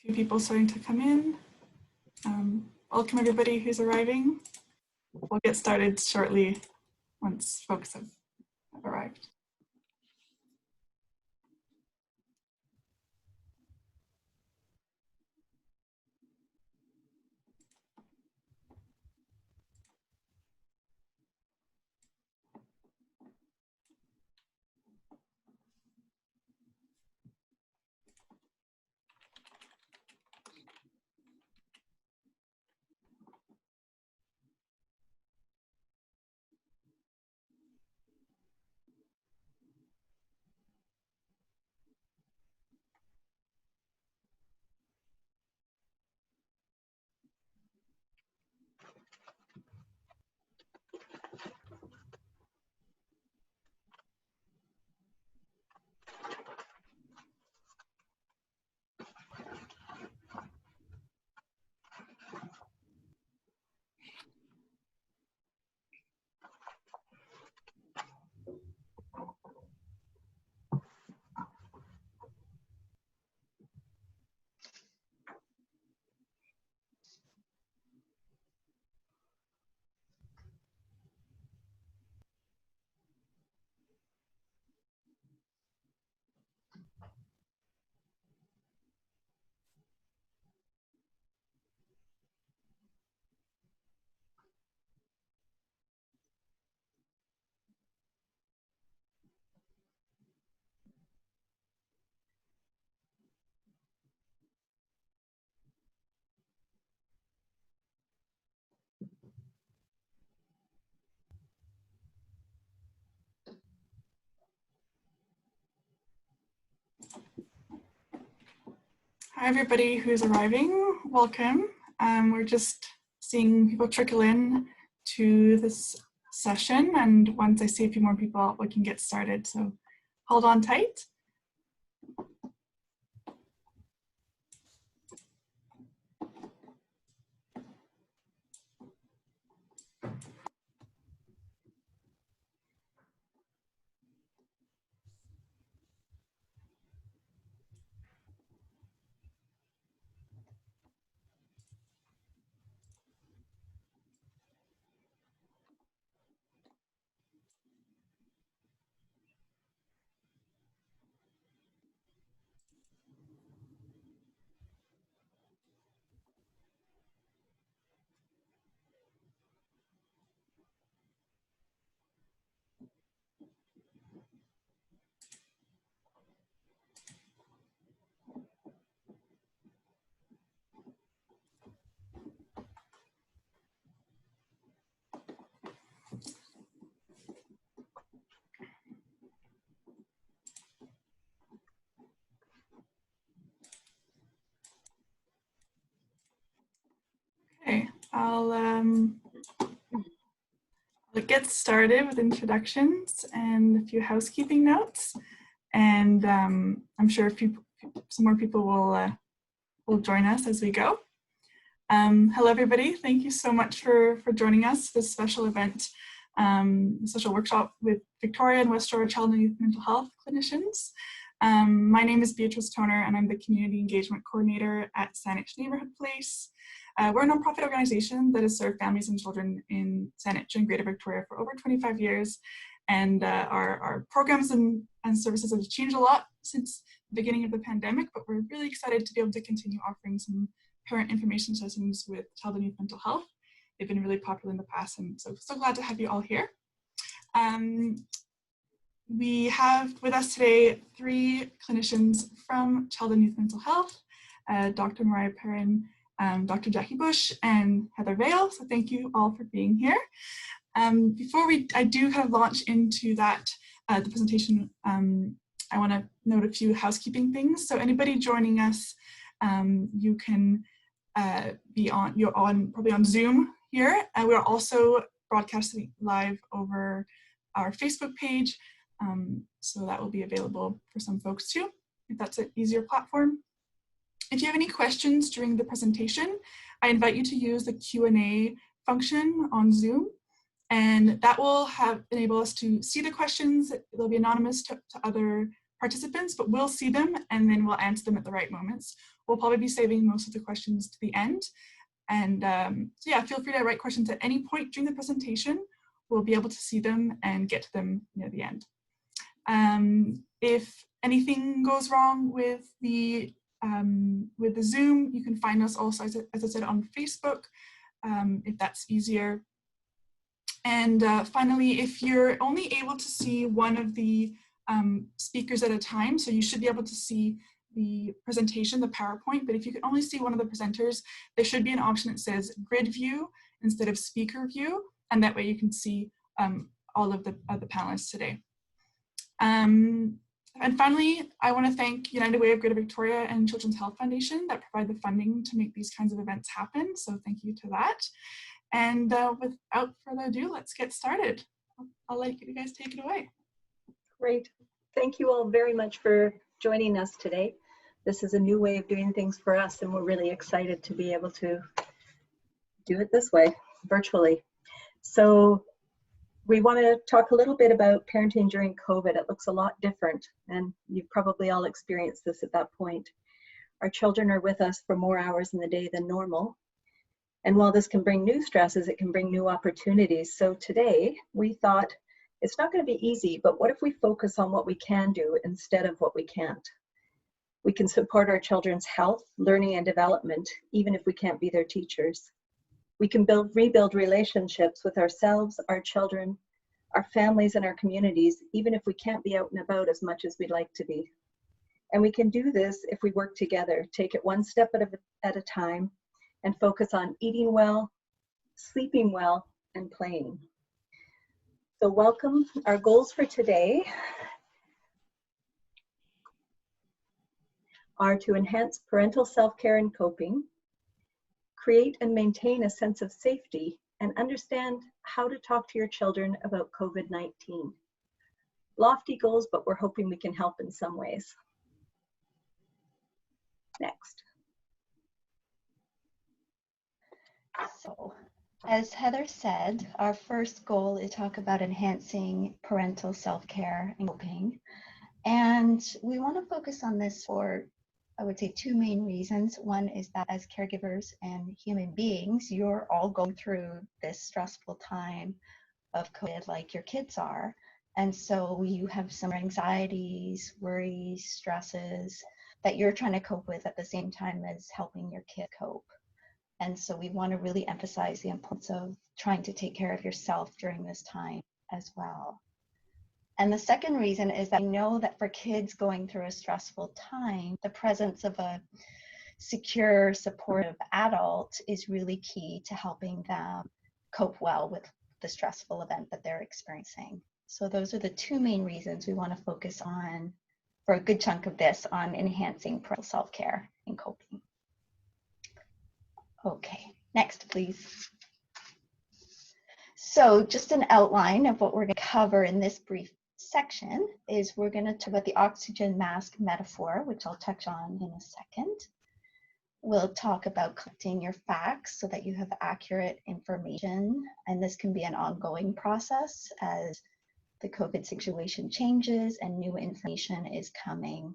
few people starting to come in. Welcome everybody who's arriving. We'll get started shortly once folks have arrived. Hi everybody who's arriving, welcome. We're just seeing people trickle in to this session, and once I see a few more people we can get started, so hold on tight. Okay, I'll get started with introductions and a few housekeeping notes, and I'm sure some more people will join us as we go. Hello everybody, thank you so much for joining us for this special event, special workshop with Victoria and West Shore Child and Youth Mental Health Clinicians. My name is Beatrice Toner and I'm the Community Engagement Coordinator at Saanich Neighbourhood Place. We're a nonprofit organization that has served families and children in Saanich and Greater Victoria for over 25 years. And our programs and services have changed a lot since the beginning of the pandemic, but we're really excited to be able to continue offering some parent information sessions with child and youth mental health. They've been really popular in the past, and so glad to have you all here. We have with us today 3 clinicians from child and youth mental health, Dr. Marei Perrin, Dr. Jackie Bush, and Heather Vale. So thank you all for being here. Before I do kind of launch into that, the presentation, I want to note a few housekeeping things. So anybody joining us, you can you're probably on Zoom here. We're also broadcasting live over our Facebook page, so that will be available for some folks too, if that's an easier platform. If you have any questions during the presentation, I invite you to use the Q&A function on Zoom, and that will enable us to see the questions. They'll be anonymous to other participants, but we'll see them and then we'll answer them at the right moments. We'll probably be saving most of the questions to the end. And so yeah, feel free to write questions at any point during the presentation. We'll be able to see them and get to them near the end. If anything goes wrong with the Zoom, you can find us also, as I said, on Facebook, if that's easier. And finally, if you're only able to see one of the speakers at a time, so you should be able to see the presentation, the PowerPoint, but if you can only see one of the presenters, there should be an option that says grid view instead of speaker view, and that way you can see all of the panelists today. And finally, I want to thank United Way of Greater Victoria and Children's Health Foundation that provide the funding to make these kinds of events happen, so thank you to that. And without further ado, let's get started. I'll let you guys take it away. Great. Thank you all very much for joining us today. This is a new way of doing things for us, and we're really excited to be able to do it this way, virtually. So we want to talk a little bit about parenting during COVID. It looks a lot different, and you've probably all experienced this at that point. Our children are with us for more hours in the day than normal. And while this can bring new stresses, it can bring new opportunities. So today we thought it's not going to be easy, but what if we focus on what we can do instead of what we can't? We can support our children's health, learning, and development, even if we can't be their teachers. We can rebuild relationships with ourselves, our children, our families, and our communities, even if we can't be out and about as much as we'd like to be. And we can do this if we work together, take it one step at a time, and focus on eating well, sleeping well, and playing. So welcome. Our goals for today are to enhance parental self-care and coping, create and maintain a sense of safety, and understand how to talk to your children about COVID-19. Lofty goals, but we're hoping we can help in some ways. Next. So, as Heather said, our first goal is to talk about enhancing parental self-care and coping. And we want to focus on this for, I would say, two main reasons. One is that as caregivers and human beings, you're all going through this stressful time of COVID like your kids are. And so you have some anxieties, worries, stresses that you're trying to cope with at the same time as helping your kid cope. And so we want to really emphasize the importance of trying to take care of yourself during this time as well. And the second reason is that we know that for kids going through a stressful time, the presence of a secure, supportive adult is really key to helping them cope well with the stressful event that they're experiencing. So those are the two main reasons we want to focus on, for a good chunk of this, on enhancing parental self-care and coping. Okay, next please. So just an outline of what we're going to cover in this brief section is we're going to talk about the oxygen mask metaphor, which I'll touch on in a second. We'll talk about collecting your facts so that you have accurate information, and this can be an ongoing process as the COVID situation changes and new information is coming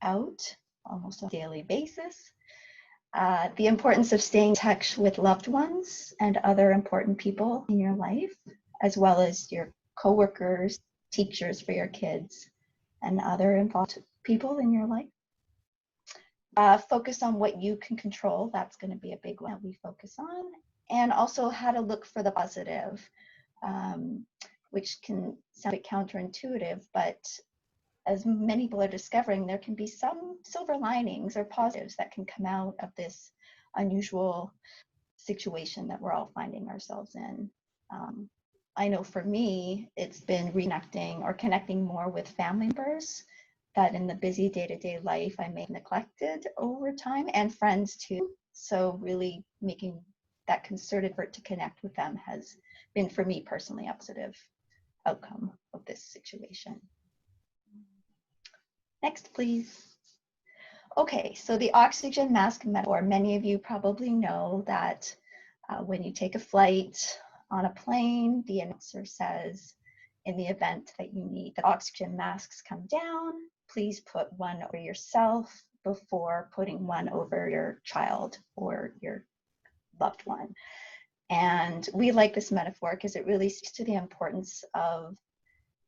out almost on a daily basis. The importance of staying in touch with loved ones and other important people in your life, as well as your coworkers, teachers for your kids, and other involved people in your life. Focus on what you can control. That's going to be a big one that we focus on. And also how to look for the positive, which can sound a bit counterintuitive, but as many people are discovering, there can be some silver linings or positives that can come out of this unusual situation that we're all finding ourselves in. I know for me, it's been reconnecting or connecting more with family members that in the busy day-to-day life I may have neglected over time, and friends too. So really making that concerted effort to connect with them has been, for me personally, a positive outcome of this situation. Next, please. Okay, so the oxygen mask metaphor, many of you probably know that when you take a flight on a plane, the announcer says, in the event that you need the oxygen masks come down, please put one over yourself before putting one over your child or your loved one. And we like this metaphor because it really speaks to the importance of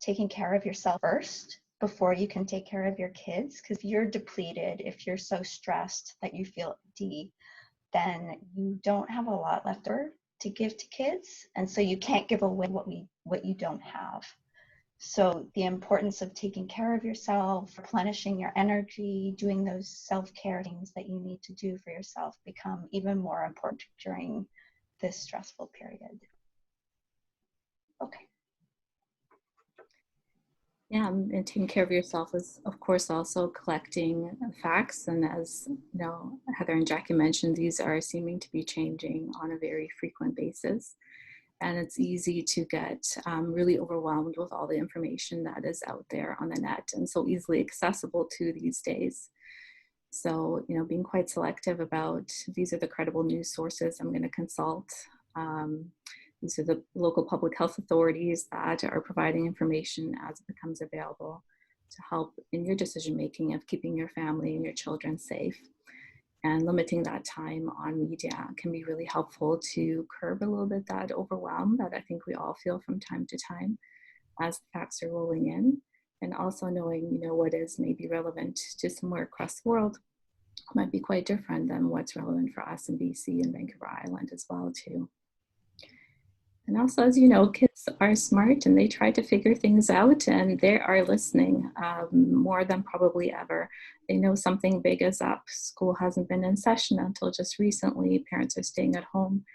taking care of yourself first before you can take care of your kids. Because if you're depleted, if you're so stressed that you feel empty, then you don't have a lot left over to give to kids. And so you can't give away what you don't have. So the importance of taking care of yourself, replenishing your energy, doing those self-care things that you need to do for yourself become even more important during this stressful period. Okay. Yeah, and taking care of yourself is, of course, also collecting facts. And as Heather and Jackie mentioned, these are seeming to be changing on a very frequent basis. And it's easy to get really overwhelmed with all the information that is out there on the net and so easily accessible to these days. So, being quite selective about these are the credible news sources I'm going to consult. These are the local public health authorities that are providing information as it becomes available to help in your decision making of keeping your family and your children safe. And limiting that time on media can be really helpful to curb a little bit that overwhelm that I think we all feel from time to time as the facts are rolling in. And also knowing, what is maybe relevant to somewhere across the world might be quite different than what's relevant for us in BC and Vancouver Island as well too. And also, as you know, kids are smart and they try to figure things out and they are listening more than probably ever. They know something big is up. School hasn't been in session until just recently. Parents are staying at home.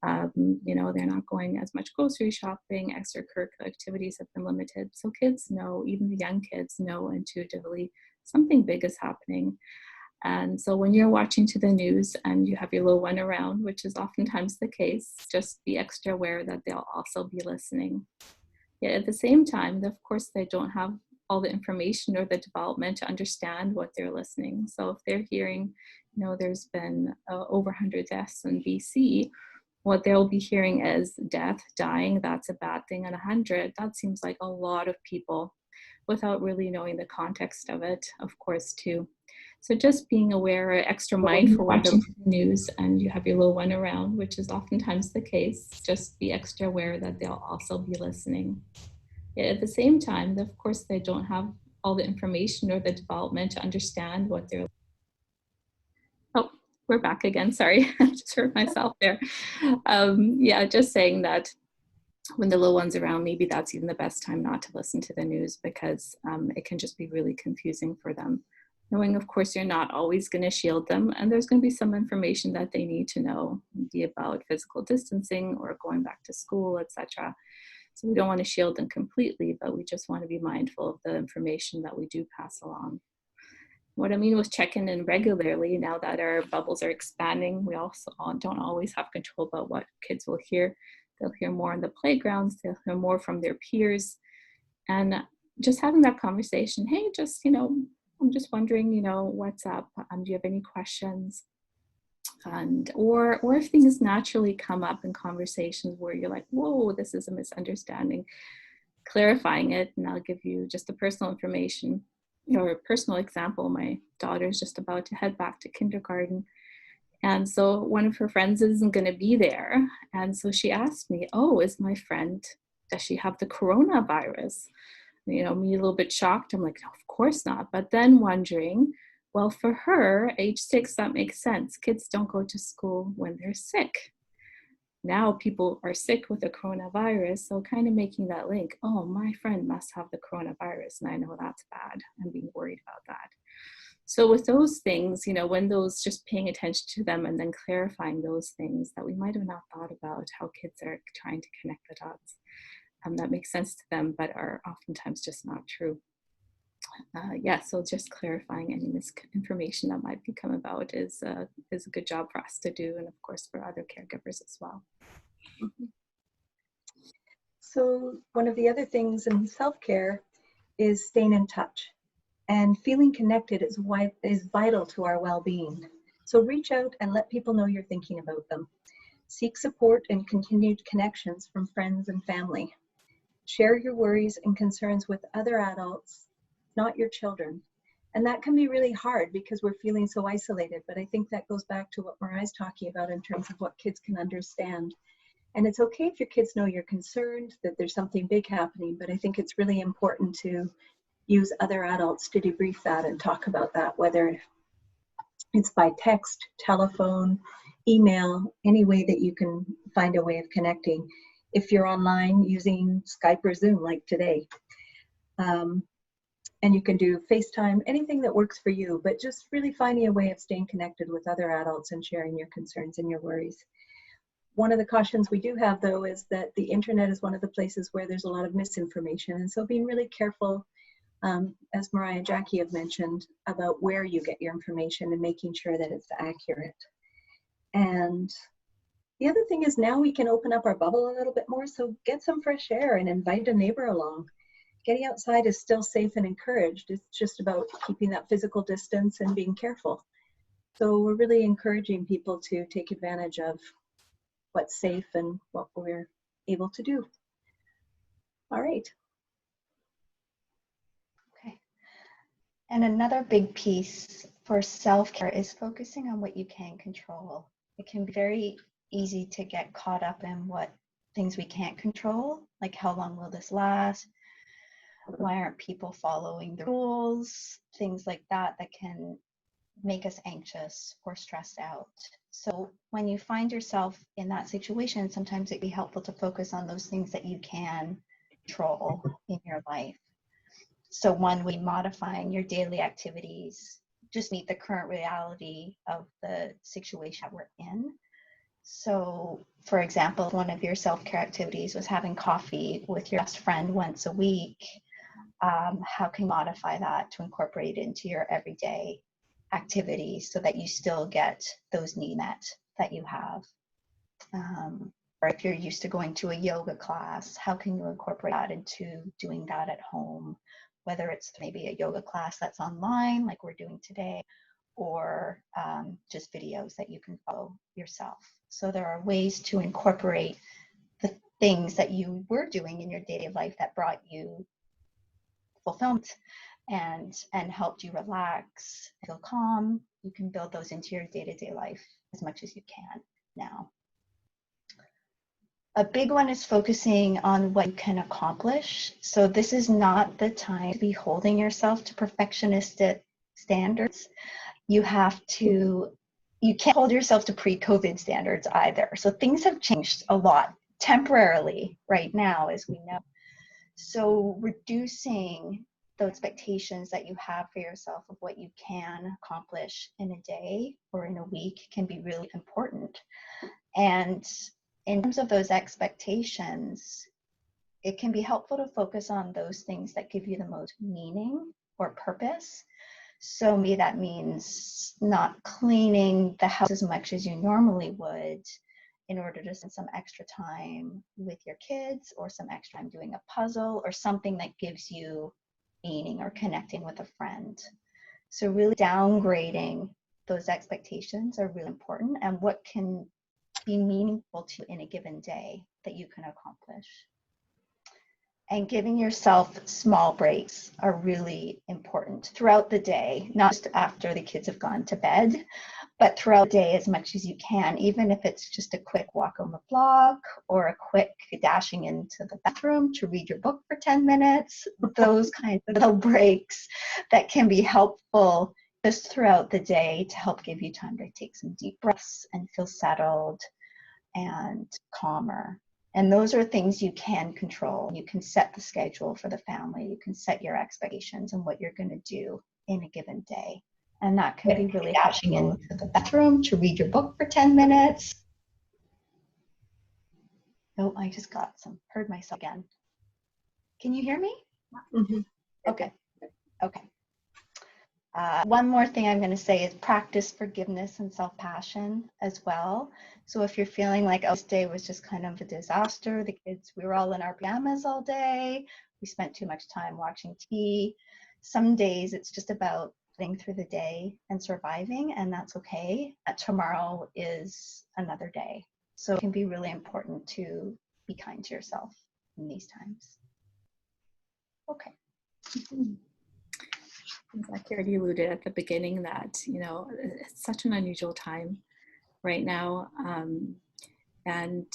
They're not going as much grocery shopping. Extracurricular activities have been limited. So kids know, even the young kids know intuitively something big is happening. And so when you're watching to the news and you have your little one around, which is oftentimes the case, just be extra aware that they'll also be listening. Yet at the same time, of course, they don't have all the information or the development to understand what they're listening. So if they're hearing, there's been over 100 deaths in BC, what they'll be hearing is death, dying, that's a bad thing, and 100, that seems like a lot of people without really knowing the context of it, of course, too. So just being aware, extra mindful watching the news and you have your little one around, which is oftentimes the case, just be extra aware that they'll also be listening. Yet at the same time, of course, they don't have all the information or the development to understand what they're. Oh, we're back again. Sorry, I just heard myself there. Just saying that when the little one's around, maybe that's even the best time not to listen to the news because it can just be really confusing for them. Knowing, of course, you're not always going to shield them, and there's going to be some information that they need to know, be about physical distancing or going back to school, etc. So we don't want to shield them completely, but we just want to be mindful of the information that we do pass along. What I mean was checking in regularly. Now that our bubbles are expanding, we also don't always have control about what kids will hear. They'll hear more in the playgrounds, they'll hear more from their peers, and just having that conversation, hey, I'm just wondering, what's up? Do you have any questions? And or if things naturally come up in conversations where you're like, whoa, this is a misunderstanding, clarifying it. And I'll give you just the personal information or a personal example. My daughter's just about to head back to kindergarten. And so one of her friends isn't going to be there. And so she asked me, does she have the coronavirus? Me a little bit shocked. I'm like, no, of course not. But then wondering, well, for her, age 6, that makes sense. Kids don't go to school when they're sick. Now people are sick with the coronavirus. So kind of making that link, oh, my friend must have the coronavirus. And I know that's bad. I'm being worried about that. So with those things, when those, just paying attention to them and then clarifying those things that we might have not thought about, how kids are trying to connect the dots. That makes sense to them, but are oftentimes just not true. So just clarifying any misinformation that might become about is a good job for us to do, and of course for other caregivers as well. Mm-hmm. So one of the other things in self-care is staying in touch, and feeling connected is vital to our well-being. So reach out and let people know you're thinking about them. Seek support and continued connections from friends and family. Share your worries and concerns with other adults, not your children. And that can be really hard because we're feeling so isolated. But I think that goes back to what Marai's talking about in terms of what kids can understand. And it's okay if your kids know you're concerned, that there's something big happening, but I think it's really important to use other adults to debrief that and talk about that, whether it's by text, telephone, email, any way that you can find a way of connecting. If you're online using Skype or Zoom like today. And you can do FaceTime, anything that works for you, but just really finding a way of staying connected with other adults and sharing your concerns and your worries. One of the cautions we do have, though, is that the internet is one of the places where there's a lot of misinformation. And so being really careful, as Marei and Jackie have mentioned, about where you get your information and making sure that it's accurate. And the other thing is now we can open up our bubble a little bit more, so get some fresh air and invite a neighbor along. Getting outside is still safe and encouraged. It's just about keeping that physical distance and being careful. So we're really encouraging people to take advantage of what's safe and what we're able to do. All right. Okay. And another big piece for self-care is focusing on what you can control. It can be very easy to get caught up in what things we can't control, like how long will this last? Why aren't people following the rules? Things like that that can make us anxious or stressed out. So when you find yourself in that situation, sometimes it'd be helpful to focus on those things that you can control in your life. So one way, modifying your daily activities, just meet the current reality of the situation that we're in. So for example, one of your self-care activities was having coffee with your best friend once a week. How can you modify that to incorporate it into your everyday activities so that you still get those needs met that you have? Or if you're used to going to a yoga class, how can you incorporate that into doing that at home? Whether it's maybe a yoga class that's online, like we're doing today, or just videos that you can follow yourself. So there are ways to incorporate the things that you were doing in your daily life that brought you fulfillment and helped you relax, feel calm. You can build those into your day-to-day life as much as you can now. A big one is focusing on what you can accomplish. So this is not the time to be holding yourself to perfectionistic standards. You can't hold yourself to pre-COVID standards either. So things have changed a lot temporarily right now, as we know. So reducing the expectations that you have for yourself of what you can accomplish in a day or in a week can be really important. And in terms of those expectations, it can be helpful to focus on those things that give you the most meaning or purpose. So maybe that means not cleaning the house as much as you normally would in order to spend some extra time with your kids, or some extra time doing a puzzle, or something that gives you meaning, or connecting with a friend. So really downgrading those expectations are really important, and what can be meaningful to you in a given day that you can accomplish. And giving yourself small breaks are really important throughout the day, not just after the kids have gone to bed, but throughout the day as much as you can, even if it's just a quick walk on the block or a quick dashing into the bathroom to read your book for 10 minutes, those kinds of little breaks that can be helpful just throughout the day to help give you time to take some deep breaths and feel settled and calmer. And those are things you can control. You can set the schedule for the family. You can set your expectations and what you're going to do in a given day. And that can be really dashing into the bathroom to read your book for 10 minutes. Oh, I just heard myself again. Can you hear me? Mm-hmm. Okay. One more thing I'm going to say is practice forgiveness and self-passion as well. So if you're feeling like, oh, this day was just kind of a disaster, we were all in our pajamas all day, we spent too much time watching TV. Some days it's just about getting through the day and surviving, and that's okay. Tomorrow is another day. So it can be really important to be kind to yourself in these times. Okay. Like I already alluded at the beginning that, it's such an unusual time right now. And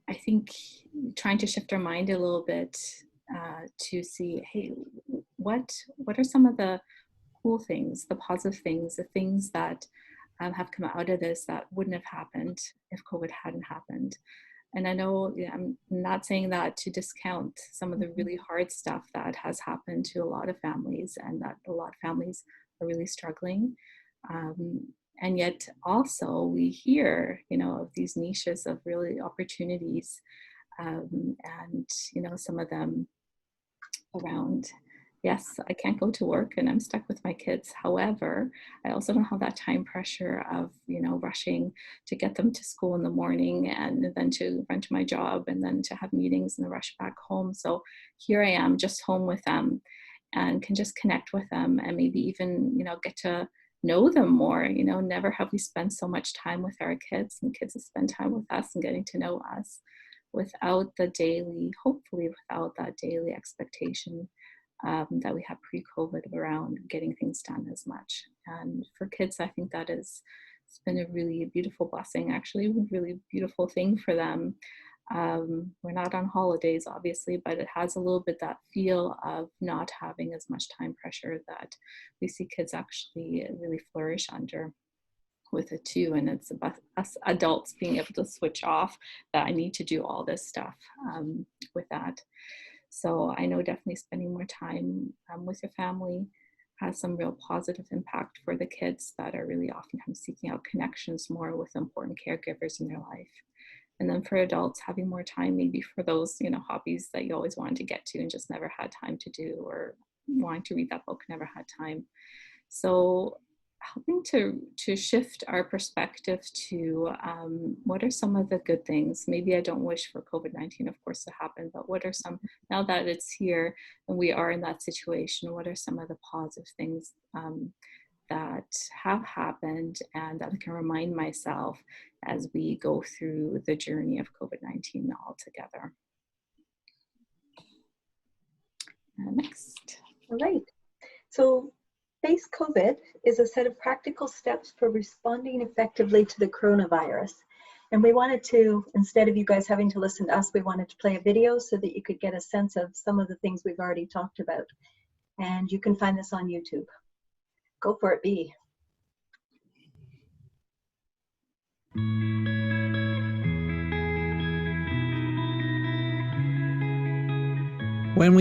I think trying to shift our mind a little bit to see, hey, what are some of the cool things, the positive things, the things that have come out of this that wouldn't have happened if COVID hadn't happened. And I know I'm not saying that to discount some of the really hard stuff that has happened to a lot of families, and that a lot of families are really struggling. And yet also we hear, of these niches of really opportunities, and, some of them around, yes, I can't go to work and I'm stuck with my kids. However, I also don't have that time pressure of, rushing to get them to school in the morning and then to run to my job and then to have meetings and rush back home. So here I am just home with them and can just connect with them and maybe even, get to know them more. Never have we spent so much time with our kids, and kids have spent time with us and getting to know us without hopefully without that daily expectation that we had pre-COVID around getting things done as much. And for kids, I think it's been a really beautiful blessing, actually, a really beautiful thing for them. We're not on holidays, obviously, but it has a little bit that feel of not having as much time pressure that we see kids actually really flourish under with it too. And it's about us adults being able to switch off that I need to do all this stuff with that. So I know definitely spending more time with your family has some real positive impact for the kids that are really oftentimes seeking out connections more with important caregivers in their life. And then for adults, having more time maybe for those, hobbies that you always wanted to get to and just never had time to do, or wanting to read that book, never had time. So helping to shift our perspective to what are some of the good things. Maybe I don't wish for COVID-19, of course, to happen, but what are some, now that it's here and we are in that situation, what are some of the positive things that have happened and that I can remind myself as we go through the journey of COVID-19 all together. Next. All right. So Face COVID is a set of practical steps for responding effectively to the coronavirus. And we wanted to, instead of you guys having to listen to us, we wanted to play a video so that you could get a sense of some of the things we've already talked about. And you can find this on YouTube. Go for it, B. When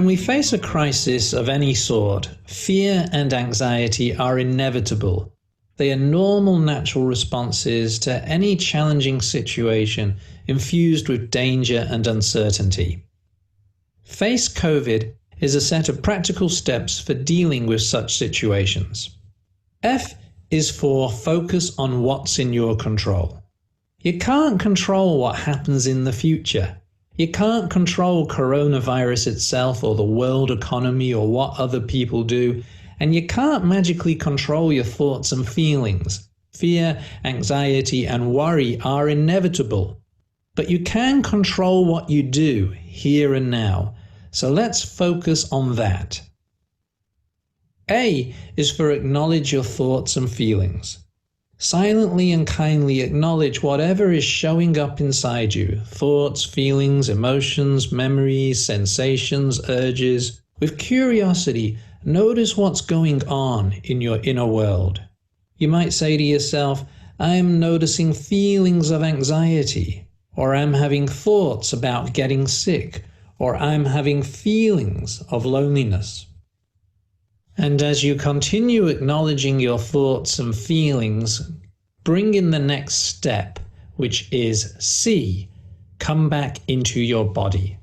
we face a crisis of any sort, fear and anxiety are inevitable. They are normal, natural responses to any challenging situation infused with danger and uncertainty. Face COVID is a set of practical steps for dealing with such situations. F is for focus on what's in your control. You can't control what happens in the future. You can't control coronavirus itself or the world economy or what other people do, and you can't magically control your thoughts and feelings. Fear, anxiety, and worry are inevitable. But you can control what you do here and now, so let's focus on that. A is for acknowledge your thoughts and feelings. Silently and kindly acknowledge whatever is showing up inside you, thoughts, feelings, emotions, memories, sensations, urges. With curiosity, notice what's going on in your inner world. You might say to yourself, I'm noticing feelings of anxiety, or I'm having thoughts about getting sick, or I'm having feelings of loneliness. And as you continue acknowledging your thoughts and feelings, bring in the next step, which is C, come back into your body.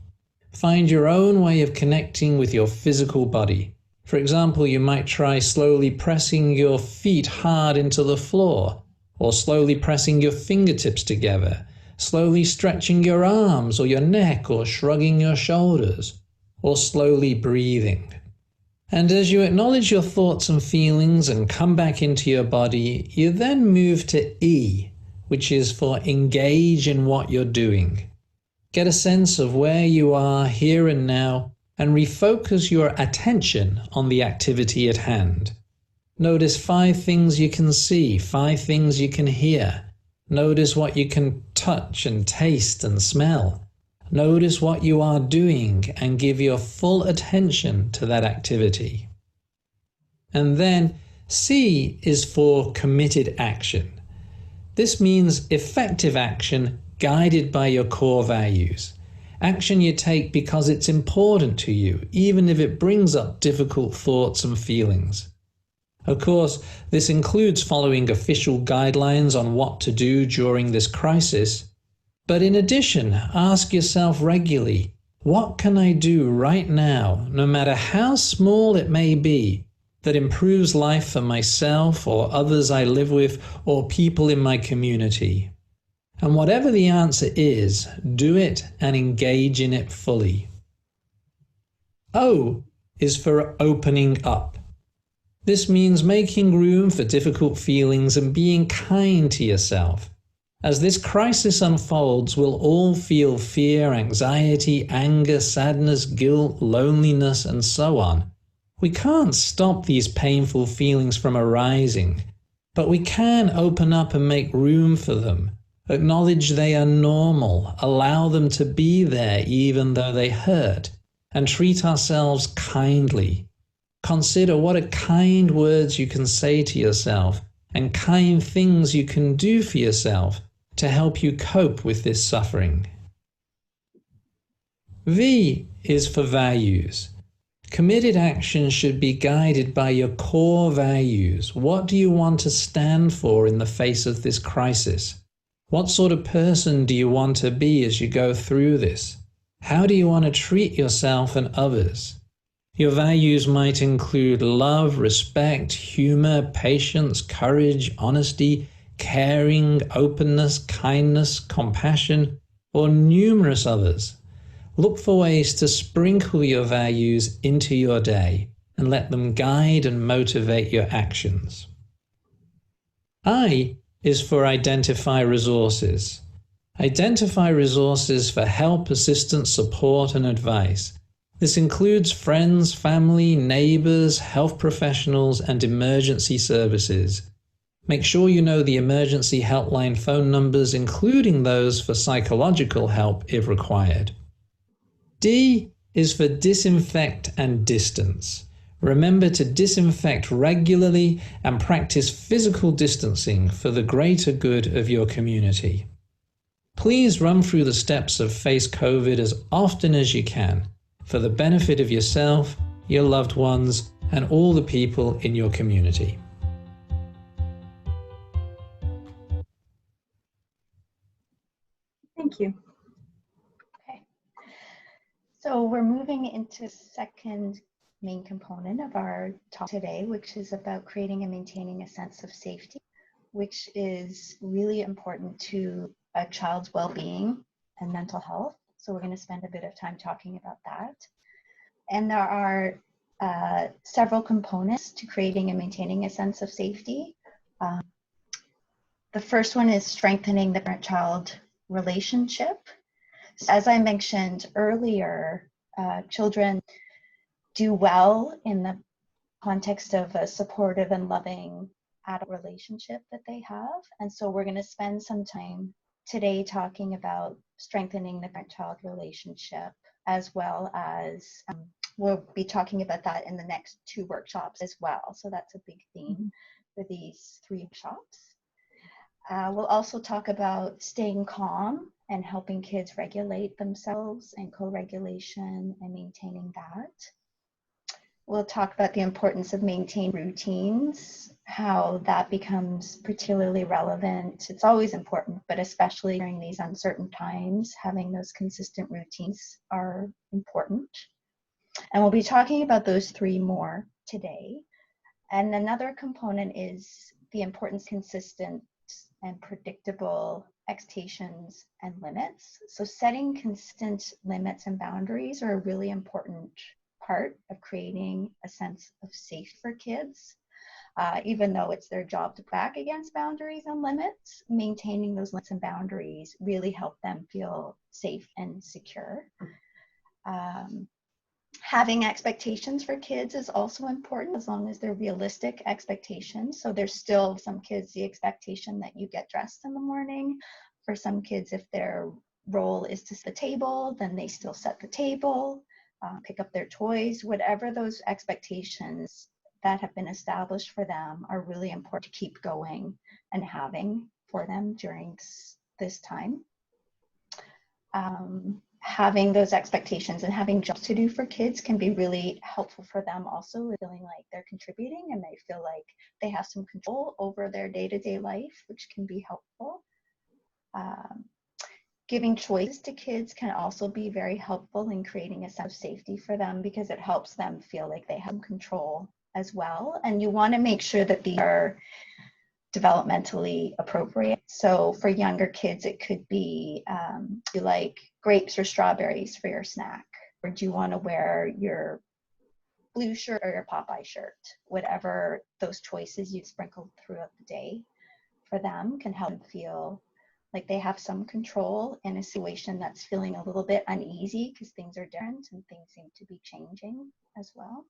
Find your own way of connecting with your physical body. For example, you might try slowly pressing your feet hard into the floor, or slowly pressing your fingertips together, slowly stretching your arms or your neck, or shrugging your shoulders, or slowly breathing. And as you acknowledge your thoughts and feelings and come back into your body, you then move to E, which is for engage in what you're doing. Get a sense of where you are here and now and refocus your attention on the activity at hand. Notice 5 things you can see, 5 things you can hear. Notice what you can touch and taste and smell. Notice what you are doing and give your full attention to that activity. And then C is for committed action. This means effective action guided by your core values. Action you take because it's important to you, even if it brings up difficult thoughts and feelings. Of course, this includes following official guidelines on what to do during this crisis. But in addition, ask yourself regularly, what can I do right now, no matter how small it may be, that improves life for myself or others I live with or people in my community? And whatever the answer is, do it and engage in it fully. O is for opening up. This means making room for difficult feelings and being kind to yourself. As this crisis unfolds, we'll all feel fear, anxiety, anger, sadness, guilt, loneliness, and so on. We can't stop these painful feelings from arising, but we can open up and make room for them. Acknowledge they are normal, allow them to be there even though they hurt, and treat ourselves kindly. Consider what are kind words you can say to yourself and kind things you can do for yourself to help you cope with this suffering. V is for values. Committed action should be guided by your core values. What do you want to stand for in the face of this crisis? What sort of person do you want to be as you go through this? How do you want to treat yourself and others? Your values might include love, respect, humor, patience, courage, honesty, caring, openness, kindness, compassion, or numerous others. Look for ways to sprinkle your values into your day and let them guide and motivate your actions. I is for identify resources. Identify resources for help, assistance, support, and advice. This includes friends, family, neighbors, health professionals, and emergency services. Make sure you know the emergency helpline phone numbers, including those for psychological help if required. D is for disinfect and distance. Remember to disinfect regularly and practice physical distancing for the greater good of your community. Please run through the steps of Face COVID as often as you can for the benefit of yourself, your loved ones, and all the people in your community. Thank you. Okay. So we're moving into second main component of our talk today, which is about creating and maintaining a sense of safety, which is really important to a child's well-being and mental health. So we're going to spend a bit of time talking about that. And there are several components to creating and maintaining a sense of safety. The first one is strengthening the parent-child relationship. As I mentioned earlier, children do well in the context of a supportive and loving adult relationship that they have. And so we're going to spend some time today talking about strengthening the parent-child relationship, as well as we'll be talking about that in the next 2 workshops as well. So that's a big theme for these 3 workshops. We'll also talk about staying calm and helping kids regulate themselves and co-regulation and maintaining that. We'll talk about the importance of maintaining routines, how that becomes particularly relevant. It's always important, but especially during these uncertain times, having those consistent routines are important. And we'll be talking about those 3 more today. And another component is the importance of consistent and predictable expectations and limits. So setting consistent limits and boundaries are a really important part of creating a sense of safety for kids. even though it's their job to back against boundaries and limits, maintaining those limits and boundaries really help them feel safe and secure. Having expectations for kids is also important, as long as they're realistic expectations. So there's still some kids the expectation that you get dressed in the morning. For some kids, if their role is to set the table, then they still set the table, pick up their toys. Whatever those expectations that have been established for them are really important to keep going and having for them during this time. Having those expectations and having jobs to do for kids can be really helpful for them also, feeling like they're contributing and they feel like they have some control over their day-to-day life, which can be helpful. Giving choices to kids can also be very helpful in creating a sense of safety for them, because it helps them feel like they have control as well. And you want to make sure that these are developmentally appropriate. So for younger kids, it could be you like grapes or strawberries for your snack, or do you want to wear your blue shirt or your Popeye shirt? Whatever those choices you sprinkle throughout the day for them can help them feel like they have some control in a situation that's feeling a little bit uneasy, because things are different and things seem to be changing as well.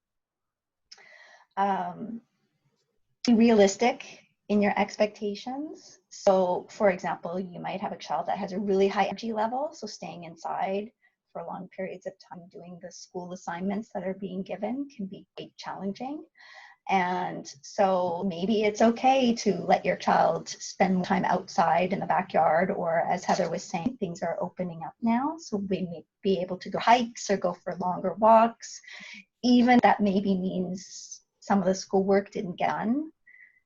Be realistic in your expectations. So for example, you might have a child that has a really high energy level, so staying inside for long periods of time doing the school assignments that are being given can be quite challenging. And so maybe it's okay to let your child spend time outside in the backyard, or as Heather was saying, things are opening up now, so we may be able to go hikes or go for longer walks, even that maybe means some of the schoolwork didn't get done.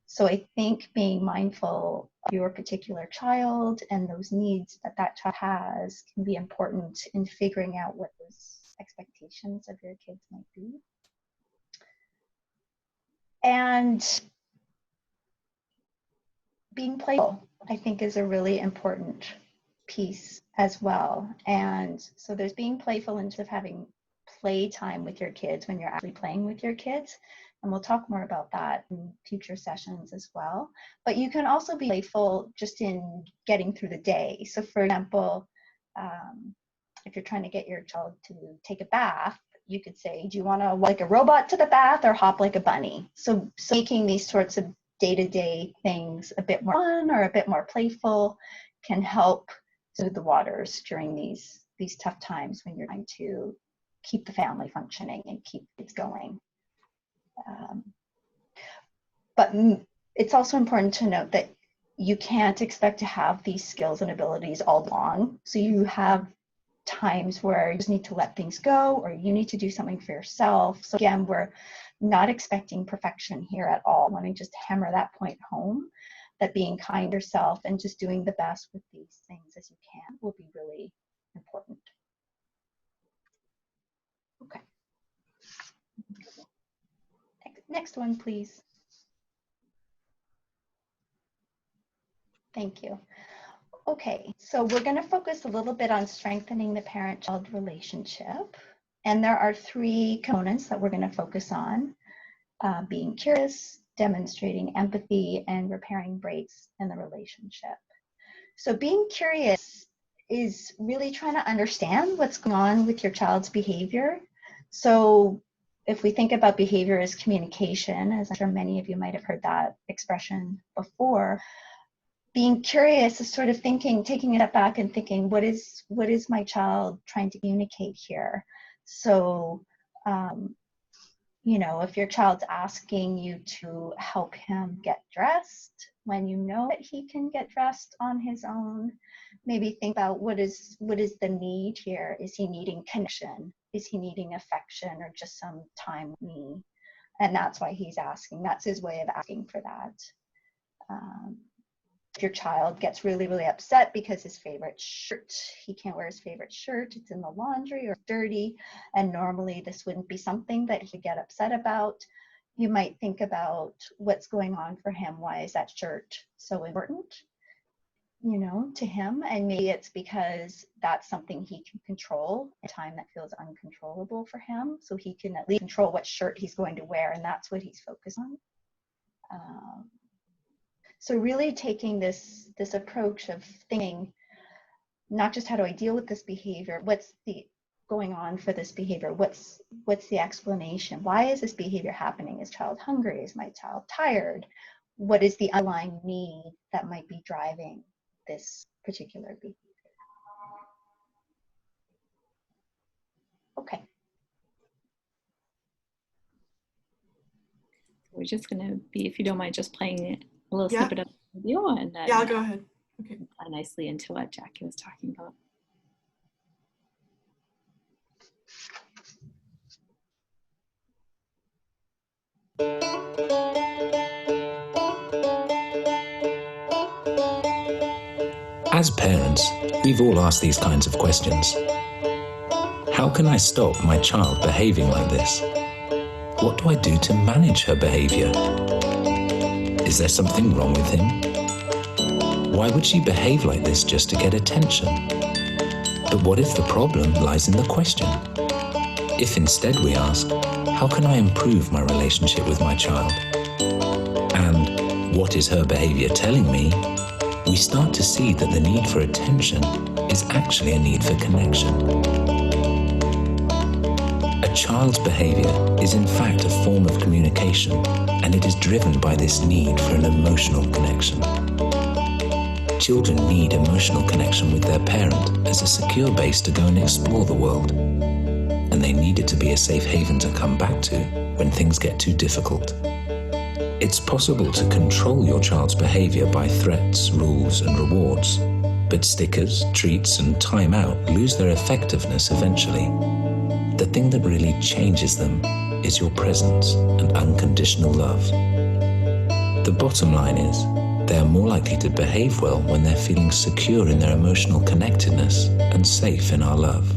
So I think being mindful of your particular child and those needs that that child has can be important in figuring out what those expectations of your kids might be. And being playful, I think, is a really important piece as well. And so there's being playful in terms of having playtime with your kids when you're actually playing with your kids. And we'll talk more about that in future sessions as well. But you can also be playful just in getting through the day. So for example, if you're trying to get your child to take a bath, you could say, do you want to walk like a robot to the bath or hop like a bunny? So making these sorts of day-to-day things a bit more fun or a bit more playful can help soothe the waters during these tough times when you're trying to keep the family functioning and keep it going. But it's also important to note that you can't expect to have these skills and abilities all along. So you have times where you just need to let things go, or you need to do something for yourself. So again, we're not expecting perfection here at all. I want to just hammer that point home, that being kind to yourself and just doing the best with these things as you can will be really important. Okay. Next one, please. Thank you. Okay, so we're going to focus a little bit on strengthening the parent-child relationship. And there are 3 components that we're going to focus on: being curious, demonstrating empathy, and repairing breaks in the relationship. So being curious is really trying to understand what's going on with your child's behavior. So if we think about behavior as communication, as I'm sure many of you might have heard that expression before, being curious is sort of thinking, taking a step back and thinking, what is my child trying to communicate here? So, you know, if your child's asking you to help him get dressed when you know that he can get dressed on his own, maybe think about what is the need here? Is he needing connection? Is he needing affection, or just some time with me? And that's why he's asking. That's his way of asking for that. If your child gets really, really upset because his favorite shirt, he can't wear his favorite shirt, it's in the laundry or dirty, and normally this wouldn't be something that he'd get upset about, you might think about what's going on for him. Why is that shirt so important, you know, to him? And maybe it's because that's something he can control at a time that feels uncontrollable for him, so he can at least control what shirt he's going to wear, and that's what he's focused on. So really taking this approach of thinking, not just how do I deal with this behavior, what's the going on for this behavior, what's the explanation, why is this behavior happening? Is child hungry? Is my child tired? What is the underlying need that might be driving this particular behavior? Okay. We're just going to be, if you don't mind, just playing a little snippet of the video, and then I'll go ahead. Okay. Tie nicely into what Jackie was talking about. As parents, we've all asked these kinds of questions. How can I stop my child behaving like this? What do I do to manage her behavior? Is there something wrong with him? Why would she behave like this just to get attention? But what if the problem lies in the question? If instead we ask, how can I improve my relationship with my child? And what is her behavior telling me? We start to see that the need for attention is actually a need for connection. A child's behavior is in fact a form of communication, and it is driven by this need for an emotional connection. Children need emotional connection with their parent as a secure base to go and explore the world, and they need it to be a safe haven to come back to when things get too difficult. It's possible to control your child's behavior by threats, rules, and rewards, but stickers, treats, and time out lose their effectiveness eventually. The thing that really changes them is your presence and unconditional love. The bottom line is, they are more likely to behave well when they're feeling secure in their emotional connectedness and safe in our love.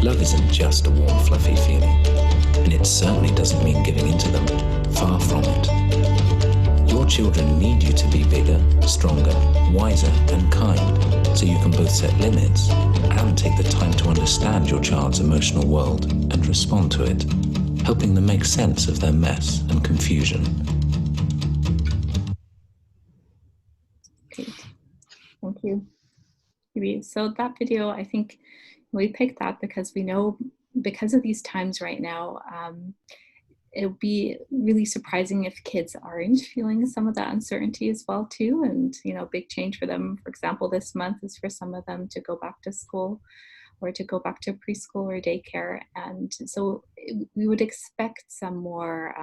Love isn't just a warm, fluffy feeling, and it certainly doesn't mean giving in to them. Far from it. Your children need you to be bigger, stronger, wiser, and kind, so you can both set limits and take the time to understand your child's emotional world and respond to it, helping them make sense of their mess and confusion. Great. Thank you. So that video, I think we picked that because we know, because of these times right now, it would be really surprising if kids aren't feeling some of that uncertainty as well too. And, you know, big change for them, for example, this month is for some of them to go back to school or to go back to preschool or daycare. And so we would expect some more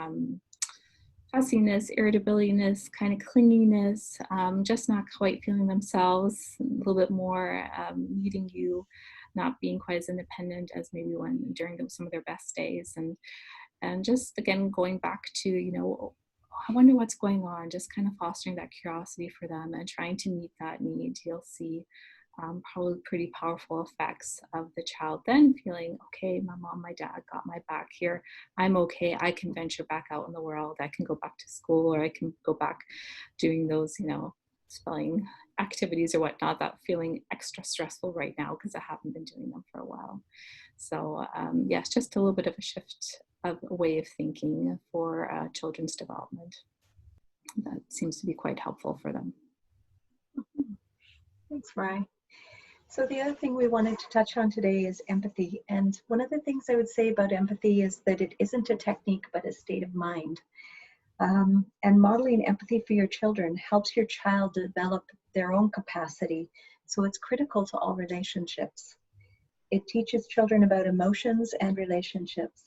fussiness, irritability-ness, kind of clinginess, just not quite feeling themselves, a little bit more needing you, not being quite as independent as maybe when during some of their best days. And just, again, going back to, you know, I wonder what's going on, just kind of fostering that curiosity for them and trying to meet that need. You'll see probably pretty powerful effects of the child then feeling, okay, my mom, my dad got my back here. I'm okay. I can venture back out in the world. I can go back to school, or I can go back doing those, you know, spelling activities or whatnot that feeling extra stressful right now because I haven't been doing them for a while. So yes, just a little bit of a shift of a way of thinking for children's development. That seems to be quite helpful for them. Thanks, Marei. So the other thing we wanted to touch on today is empathy. And one of the things I would say about empathy is that it isn't a technique, but a state of mind. And modeling empathy for your children helps your child develop their own capacity. So it's critical to all relationships. It teaches children about emotions and relationships,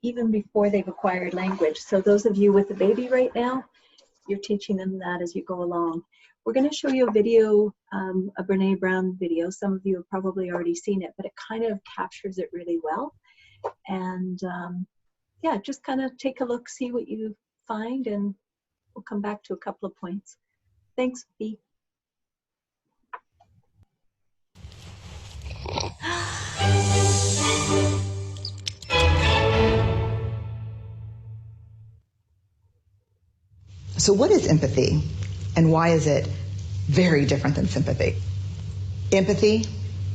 even before they've acquired language. So those of you with a baby right now, you're teaching them that as you go along. We're going to show you a video, a Brene Brown video. Some of you have probably already seen it, but it kind of captures it really well. And yeah, just kind of take a look, see what you find, and we'll come back to a couple of points. Thanks, Bea. So what is empathy, and why is it very different than sympathy? Empathy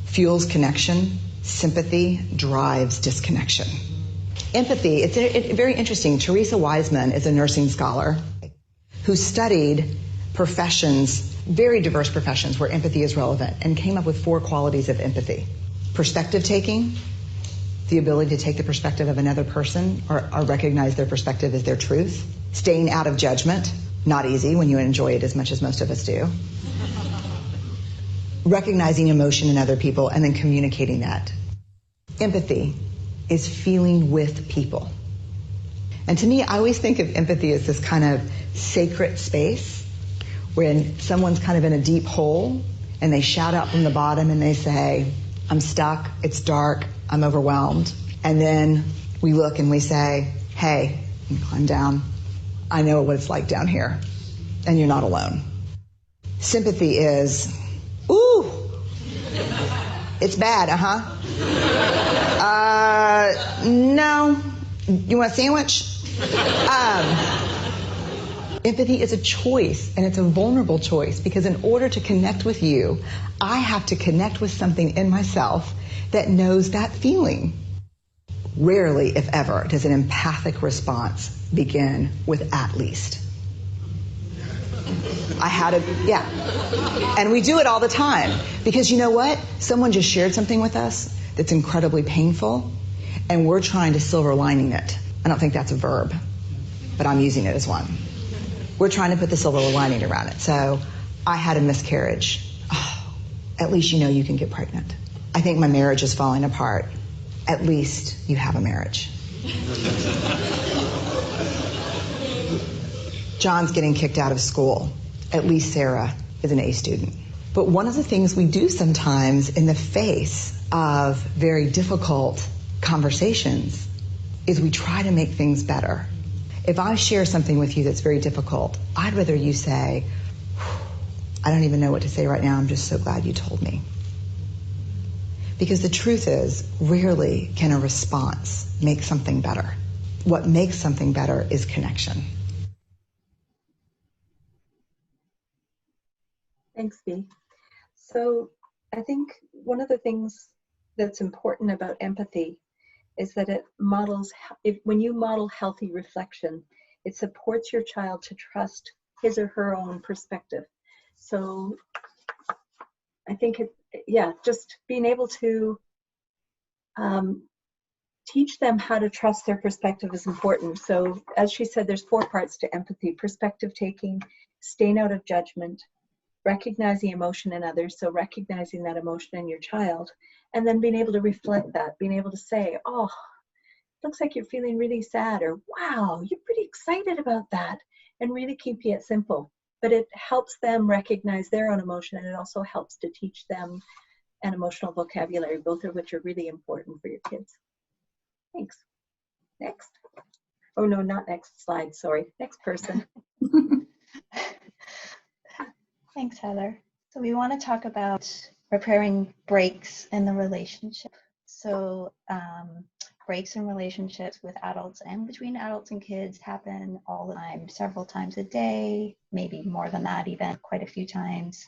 fuels connection. Sympathy drives disconnection. Empathy, it's very interesting. Teresa Wiseman is a nursing scholar who studied professions, very diverse professions where empathy is relevant, and came up with 4 qualities of empathy. Perspective taking, the ability to take the perspective of another person or recognize their perspective as their truth. Staying out of judgment, not easy when you enjoy it as much as most of us do. Recognizing emotion in other people and then communicating that. Empathy is feeling with people. And to me, I always think of empathy as this kind of sacred space when someone's kind of in a deep hole and they shout out from the bottom and they say, I'm stuck, it's dark, I'm overwhelmed. And then we look and we say, hey, you climb down. I know what it's like down here, and you're not alone. Sympathy is, ooh, it's bad, no, you want a sandwich? Empathy is a choice, and it's a vulnerable choice, because in order to connect with you, I have to connect with something in myself that knows that feeling. Rarely, if ever, does an empathic response begin with at least. Yeah. And we do it all the time, because you know what? Someone just shared something with us that's incredibly painful, and we're trying to silver lining it. I don't think that's a verb, but I'm using it as one. We're trying to put the silver lining around it. So, I had a miscarriage. Oh, at least you know you can get pregnant. I think my marriage is falling apart. At least you have a marriage. John's getting kicked out of school. At least Sarah is an A student. But one of the things we do sometimes in the face of very difficult conversations is we try to make things better. If I share something with you that's very difficult, I'd rather you say, I don't even know what to say right now, I'm just so glad you told me. Because the truth is, rarely can a response make something better. What makes something better is connection. Thanks, Bea. So I think one of the things that's important about empathy is that it models, when you model healthy reflection, it supports your child to trust his or her own perspective. So I think just being able to teach them how to trust their perspective is important. So as she said, there's 4 parts to empathy: perspective taking, staying out of judgment, recognizing emotion in others, so recognizing that emotion in your child, and then being able to reflect that, being able to say, oh, looks like you're feeling really sad, or wow, you're pretty excited about that, and really keeping it simple. But it helps them recognize their own emotion, and it also helps to teach them an emotional vocabulary, both of which are really important for your kids. Thanks. Next. Oh no, not next slide, sorry. Next person. Thanks, Heather. So we want to talk about repairing breaks in the relationship. So breaks in relationships with adults and between adults and kids happen all the time, several times a day, maybe more than that, even quite a few times.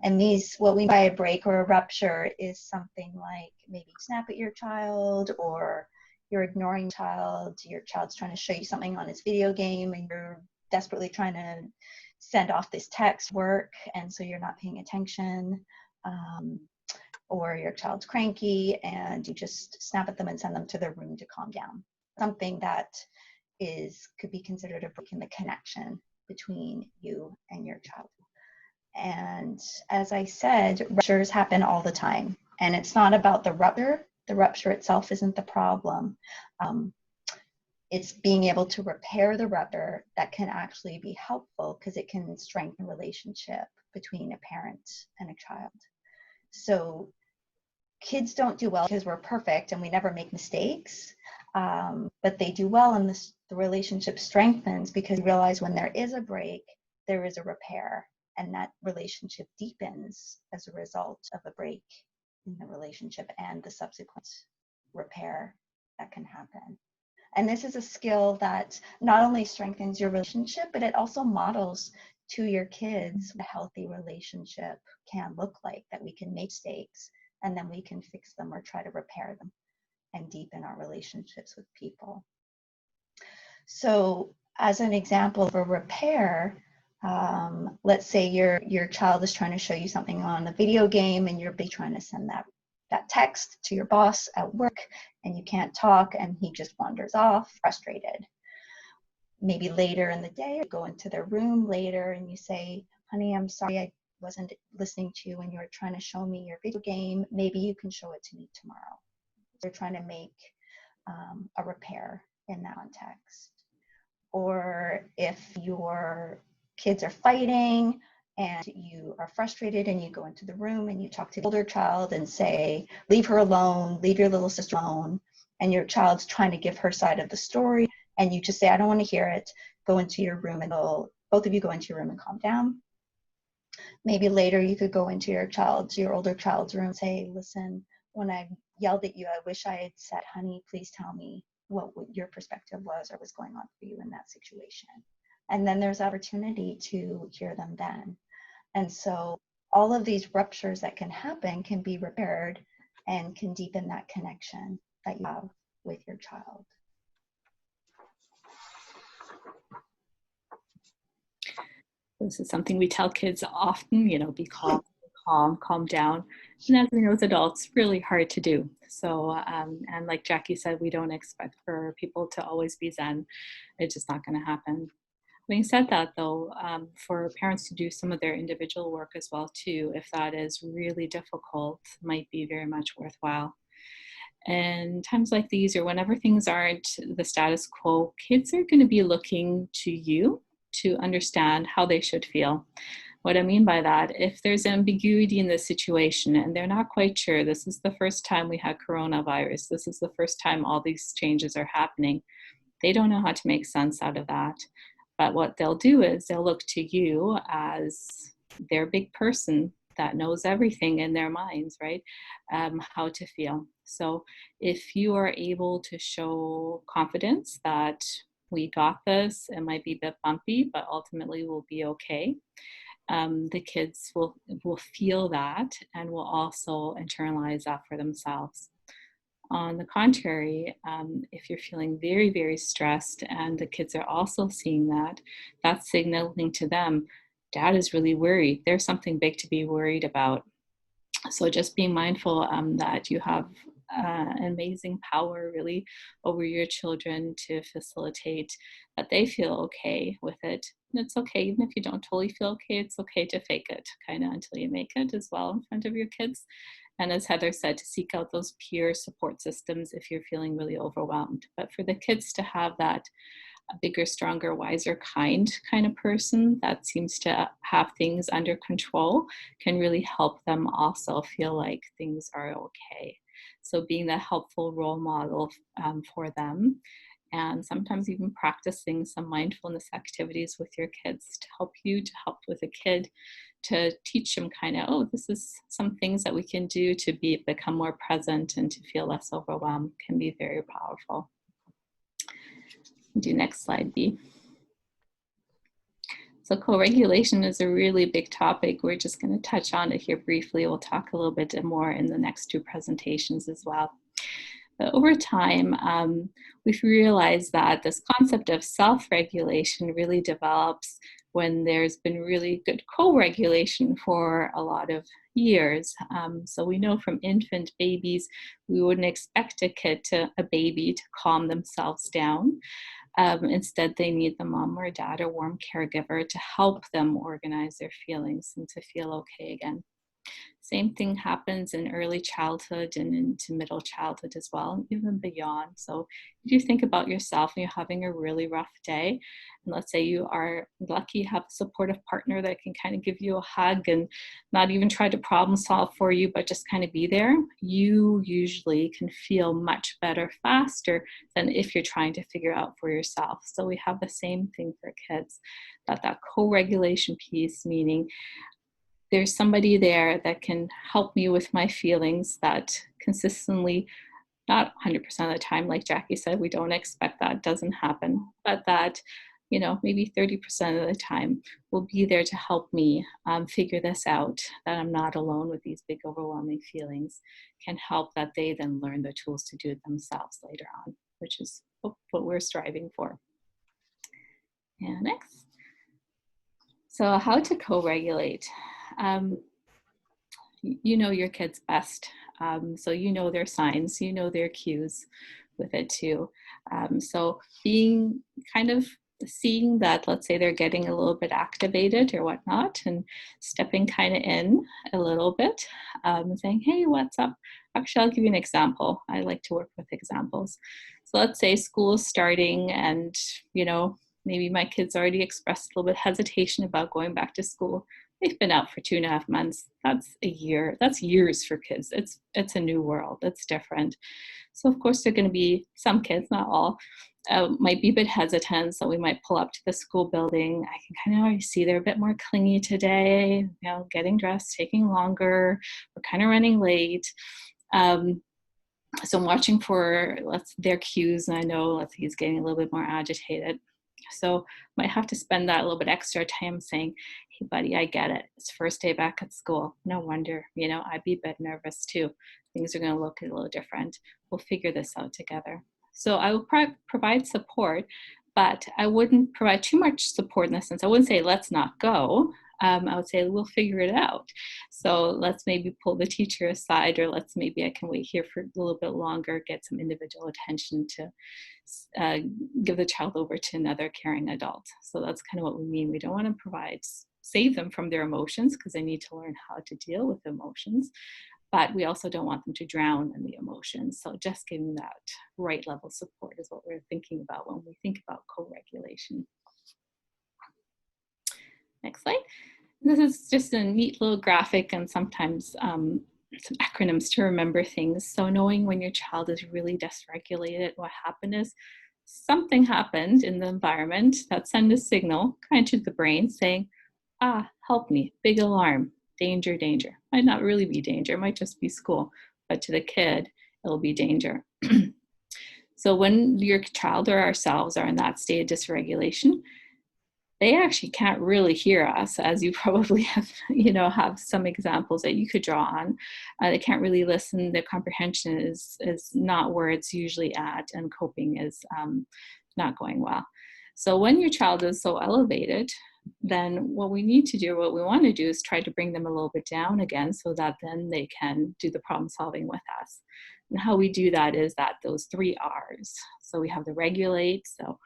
And these, what we mean by a break or a rupture is something like maybe you snap at your child, or you're ignoring your child's trying to show you something on his video game and you're desperately trying to send off this text work, and so you're not paying attention, or your child's cranky and you just snap at them and send them to their room to calm down. Something that could be considered a break in the connection between you and your child. And as I said, ruptures happen all the time, and it's not about the rupture. The rupture itself isn't the problem. It's being able to repair the rupture that can actually be helpful, because it can strengthen relationship between a parent and a child. So kids don't do well because we're perfect and we never make mistakes, but they do well, and the relationship strengthens because you realize when there is a break, there is a repair, and that relationship deepens as a result of a break in the relationship and the subsequent repair that can happen. And this is a skill that not only strengthens your relationship, but it also models to your kids what a healthy relationship can look like, that we can make mistakes and then we can fix them or try to repair them. and deepen our relationships with people. So as an example of a repair, let's say your child is trying to show you something on a video game and you're trying to send that text to your boss at work and you can't talk and he just wanders off frustrated. Maybe later in the day, you go into their room later and you say, honey, I'm sorry I wasn't listening to you when you were trying to show me your video game. Maybe you can show it to me tomorrow. They're trying to make a repair in that context. Or if your kids are fighting and you are frustrated and you go into the room and you talk to the older child and say, leave her alone, leave your little sister alone, and your child's trying to give her side of the story, and you just say, I don't want to hear it, go into your room, and both of you go into your room and calm down. Maybe later you could go into your older child's room and say, listen, when I yelled at you, I wish I had said, honey, please tell me what your perspective was or was going on for you in that situation. And then there's opportunity to hear them then. And so all of these ruptures that can happen can be repaired and can deepen that connection that you have with your child. This is something we tell kids often, be calm down. And as we know as adults, really hard to do. So, and like Jackie said, we don't expect for people to always be Zen. It's just not going to happen. Having said that, though, for parents to do some of their individual work as well, too, if that is really difficult, might be very much worthwhile. And times like these, or whenever things aren't the status quo, kids are going to be looking to you to understand how they should feel. What I mean by that, if there's ambiguity in the situation and they're not quite sure, this is the first time we had coronavirus, this is the first time all these changes are happening, they don't know how to make sense out of that. But what they'll do is they'll look to you as their big person that knows everything in their minds, right? How to feel. So if you are able to show confidence that we got this, it might be a bit bumpy, but ultimately we'll be okay. The kids will feel that and will also internalize that for themselves. On the contrary, if you're feeling very, very stressed and the kids are also seeing that, that's signaling to them, Dad is really worried. There's something big to be worried about. So just being mindful that you have amazing power really over your children to facilitate that they feel okay with it. And it's okay, even if you don't totally feel okay, it's okay to fake it kind of until you make it as well in front of your kids. And as Heather said, to seek out those peer support systems if you're feeling really overwhelmed. But for the kids to have that bigger, stronger, wiser, kind of person that seems to have things under control can really help them also feel like things are okay. So being that helpful role model for them, and sometimes even practicing some mindfulness activities with your kids to help with a kid, to teach them kind of, oh, this is some things that we can do to become more present and to feel less overwhelmed, can be very powerful. Do next slide, B. So co-regulation is a really big topic. We're just going to touch on it here briefly. We'll talk a little bit more in the next two presentations as well. But over time, we've realized that this concept of self-regulation really develops when there's been really good co-regulation for a lot of years. So we know from infant babies, we wouldn't expect a baby to calm themselves down. Instead, they need the mom or dad or warm caregiver to help them organize their feelings and to feel okay again. Same thing happens in early childhood and into middle childhood as well, even beyond. So if you think about yourself and you're having a really rough day, and let's say you are lucky to have a supportive partner that can kind of give you a hug and not even try to problem solve for you, but just kind of be there, you usually can feel much better faster than if you're trying to figure out for yourself. So we have the same thing for kids, that co-regulation piece, meaning there's somebody there that can help me with my feelings, that consistently, not 100% of the time, like Jackie said, we don't expect that, doesn't happen, but that you know, maybe 30% of the time will be there to help me figure this out, that I'm not alone with these big overwhelming feelings, can help that they then learn the tools to do it themselves later on, which is what we're striving for. And next. So how to co-regulate. You know your kids best. So you know their signs, you know their cues with it too. So being kind of seeing that, let's say they're getting a little bit activated or whatnot, and stepping kind of in a little bit, saying, hey, what's up? Actually, I'll give you an example. I like to work with examples. So let's say school is starting and, you know, maybe my kids already expressed a little bit hesitation about going back to school. They've been out for 2.5 months. That's a year. That's years for kids. It's a new world. It's different. So of course there are going to be some kids, not all, might be a bit hesitant. So we might pull up to the school building. I can kind of already see they're a bit more clingy today. You know, getting dressed, taking longer. We're kind of running late. So I'm watching for their cues, and I know he's getting a little bit more agitated. So might have to spend that little bit extra time saying, hey buddy, I get it. It's first day back at school. No wonder, you know, I'd be a bit nervous too. Things are going to look a little different. We'll figure this out together. So I will provide support, but I wouldn't provide too much support in the sense, I wouldn't say, let's not go. I would say, we'll figure it out. So let's maybe pull the teacher aside, or maybe I can wait here for a little bit longer, get some individual attention to give the child over to another caring adult. So that's kind of what we mean. We don't want to save them from their emotions, because they need to learn how to deal with emotions, but we also don't want them to drown in the emotions. So just giving that right level of support is what we're thinking about when we think about co-regulation. Next slide. This is just a neat little graphic, and sometimes some acronyms to remember things. So knowing when your child is really dysregulated, what happened is something happened in the environment that sent a signal kind of to the brain saying, help me, big alarm, danger, danger. Might not really be danger, it might just be school, but to the kid, it'll be danger. So when your child or ourselves are in that state of dysregulation, they actually can't really hear us, as you probably have, have some examples that you could draw on. They can't really listen. Their comprehension is not where it's usually at, and coping is not going well. So when your child is so elevated, then what we need to do, what we want to do, is try to bring them a little bit down again, so that then they can do the problem solving with us. And how we do that is that those 3 R's. So we have the regulate, so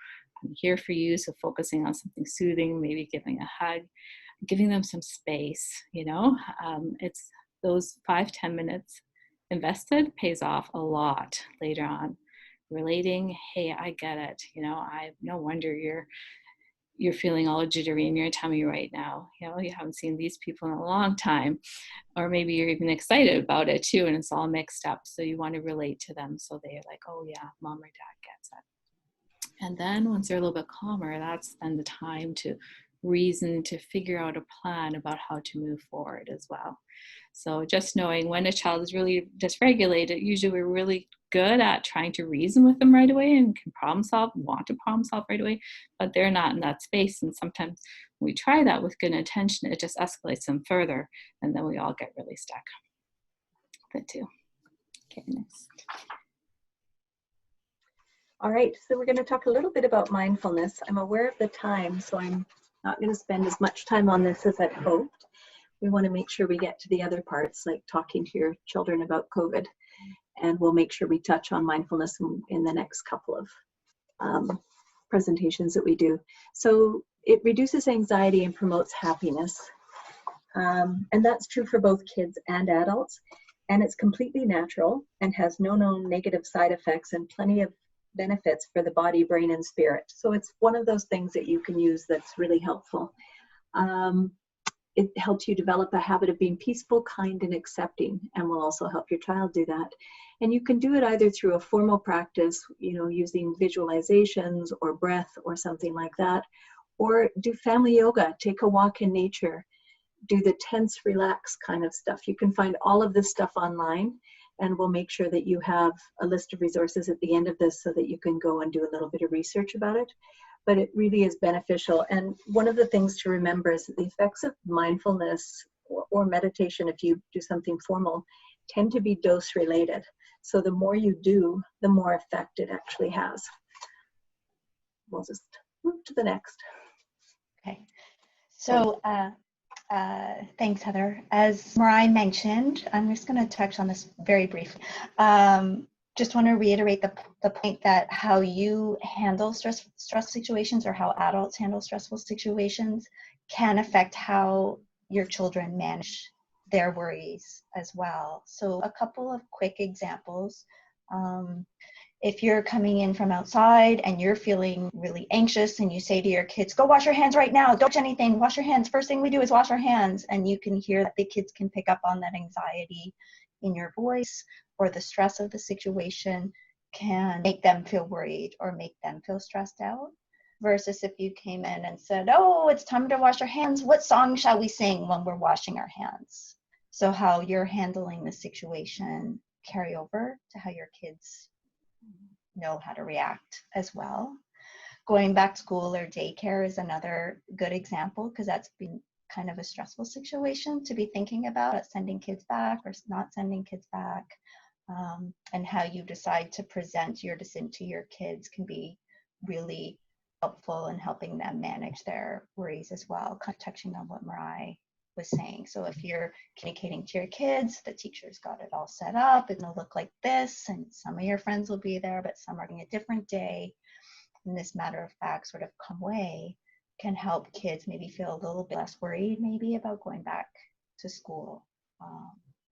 I'm here for you, so focusing on something soothing, maybe giving a hug, giving them some space, it's those 5-10 minutes invested pays off a lot later on. Relating, hey, I get it, no wonder you're feeling all jittery in your tummy right now. You haven't seen these people in a long time, or maybe you're even excited about it too, and it's all mixed up. So you want to relate to them, so they're like, oh yeah, mom or dad gets it. And then once they're a little bit calmer, that's then the time to reason, to figure out a plan about how to move forward as well. So just knowing when a child is really dysregulated, usually we're really good at trying to reason with them right away and can problem solve, want to problem solve right away, but they're not in that space. And sometimes when we try that with good intention, it just escalates them further, and then we all get really stuck with it too. Okay, next. All right, so we're going to talk a little bit about mindfulness. I'm aware of the time, so I'm not going to spend as much time on this as I'd hoped. We want to make sure we get to the other parts, like talking to your children about COVID, and we'll make sure we touch on mindfulness in the next couple of presentations that we do. So it reduces anxiety and promotes happiness, and that's true for both kids and adults, and it's completely natural and has no known negative side effects and plenty of benefits for the body, brain, and spirit. So it's one of those things that you can use that's really helpful. It helps you develop a habit of being peaceful, kind, and accepting, and will also help your child do that. And you can do it either through a formal practice, using visualizations or breath or something like that, or do family yoga, take a walk in nature, do the tense, relax kind of stuff. You can find all of this stuff online, and we'll make sure that you have a list of resources at the end of this so that you can go and do a little bit of research about it. but it really is beneficial. And one of the things to remember is that the effects of mindfulness or meditation, if you do something formal, tend to be dose related. So the more you do, the more effect it actually has. We'll just move to the next. Okay. So thanks, Heather. As Marei mentioned, I'm just going to touch on this very briefly. Just want to reiterate the point that how you handle stress situations, or how adults handle stressful situations, can affect how your children manage their worries as well. So a couple of quick examples. If you're coming in from outside and you're feeling really anxious and you say to your kids, go wash your hands right now, don't touch anything, wash your hands. First thing we do is wash our hands. And you can hear that the kids can pick up on that anxiety in your voice, or the stress of the situation can make them feel worried or make them feel stressed out. Versus if you came in and said, oh, it's time to wash our hands. What song shall we sing when we're washing our hands? So how you're handling the situation carry over to how your kids know how to react as well. Going back to school or daycare is another good example, because that's been kind of a stressful situation to be thinking about, sending kids back or not sending kids back, and how you decide to present your decision to your kids can be really helpful in helping them manage their worries as well, kind of touching on what Marei was saying. So if you're communicating to your kids, the teacher's got it all set up, it's gonna look like this, and some of your friends will be there, but some are having a different day. And this matter of fact sort of calm way can help kids maybe feel a little bit less worried maybe about going back to school.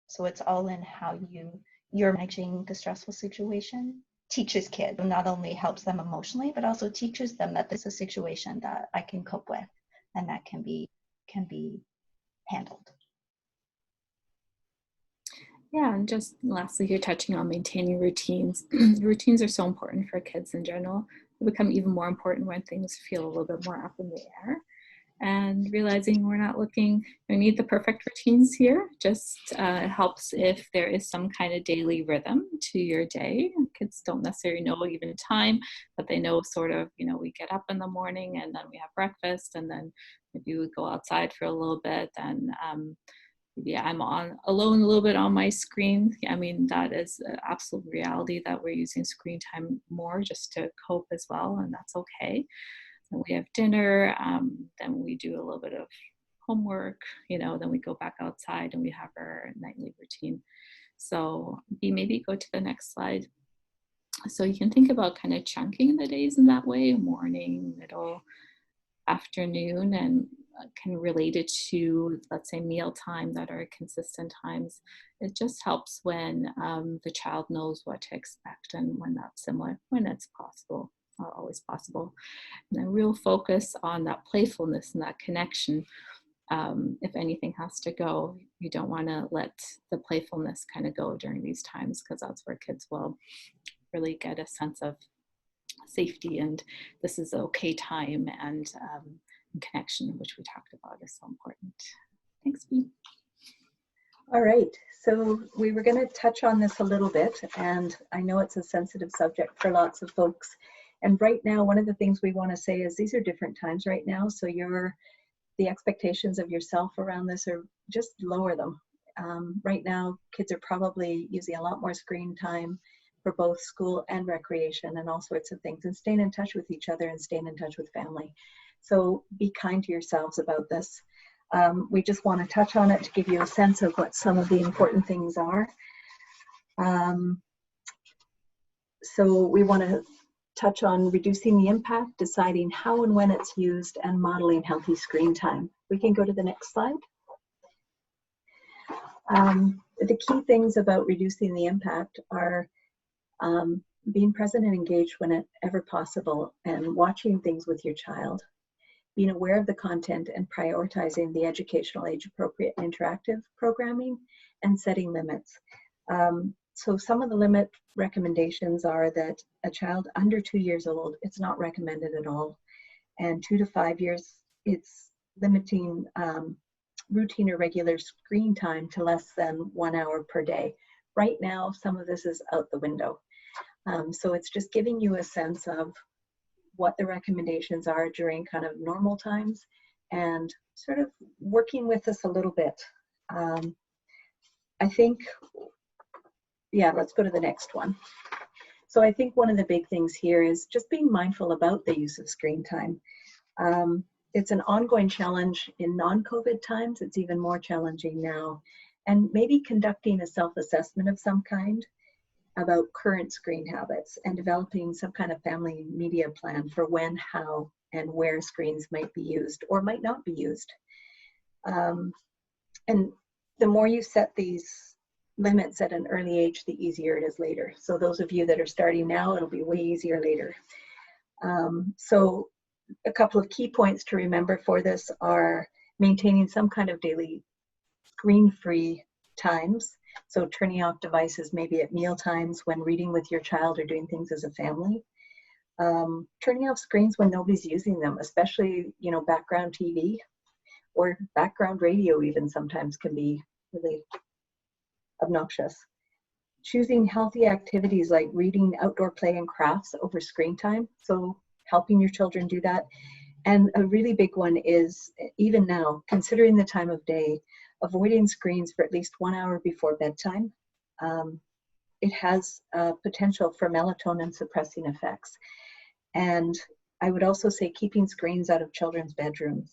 So it's all in how you're managing the stressful situation. Teaches kids, not only helps them emotionally, but also teaches them that this is a situation that I can cope with and that can be handled. Yeah, and just lastly, you're touching on maintaining routines. Routines are so important for kids in general. They become even more important when things feel a little bit more up in the air. And realizing we're not looking, we need the perfect routines here. Just helps if there is some kind of daily rhythm to your day. Kids don't necessarily know even time, but they know sort of, we get up in the morning and then we have breakfast, and then maybe we go outside for a little bit, and maybe I'm alone a little bit on my screen. I mean, that is an absolute reality that we're using screen time more just to cope as well, and that's okay. Then we have dinner, then we do a little bit of homework, then we go back outside and we have our nightly routine. So maybe go to the next slide. So you can think about kind of chunking the days in that way, morning, middle, afternoon, and can relate it to, let's say, meal time that are consistent times. It just helps when the child knows what to expect and when that's similar, when it's possible. Not always possible. And then real focus on that playfulness and that connection. If anything has to go, you don't want to let the playfulness kind of go during these times, because that's where kids will really get a sense of safety and this is okay time, and connection, which we talked about, is so important. Thanks, Bea. All right, so we were going to touch on this a little bit, and I know it's a sensitive subject for lots of folks. And right now, one of the things we want to say is these are different times right now, so the expectations of yourself around this are just lower them. Right now, kids are probably using a lot more screen time for both school and recreation and all sorts of things, and staying in touch with each other and staying in touch with family. So be kind to yourselves about this. We just want to touch on it to give you a sense of what some of the important things are. So we want to touch on reducing the impact, deciding how and when it's used, and modeling healthy screen time. We can go to the next slide. The key things about reducing the impact are being present and engaged whenever possible, and watching things with your child, being aware of the content and prioritizing the educational age-appropriate and interactive programming, and setting limits. So some of the limit recommendations are that a child under 2 years old, it's not recommended at all. And 2 to 5 years, it's limiting routine or regular screen time to less than 1 hour per day. Right now, some of this is out the window. So it's just giving you a sense of what the recommendations are during kind of normal times, and sort of working with us a little bit. I think, yeah, let's go to the next one. So I think one of the big things here is just being mindful about the use of screen time. It's an ongoing challenge in non-COVID times. It's even more challenging now. And maybe conducting a self-assessment of some kind about current screen habits and developing some kind of family media plan for when, how, and where screens might be used or might not be used. And the more you set these limits at an early age, the easier it is later. So those of you that are starting now, it'll be way easier later. So a couple of key points to remember for this are maintaining some kind of daily screen-free times. So turning off devices maybe at meal times, when reading with your child or doing things as a family. Turning off screens when nobody's using them, especially, you know, background TV or background radio even sometimes can be really obnoxious. Choosing healthy activities like reading, outdoor play, and crafts over screen time. So helping your children do that. And a really big one is, even now, considering the time of day, avoiding screens for at least 1 hour before bedtime. It has potential for melatonin suppressing effects. And I would also say keeping screens out of children's bedrooms.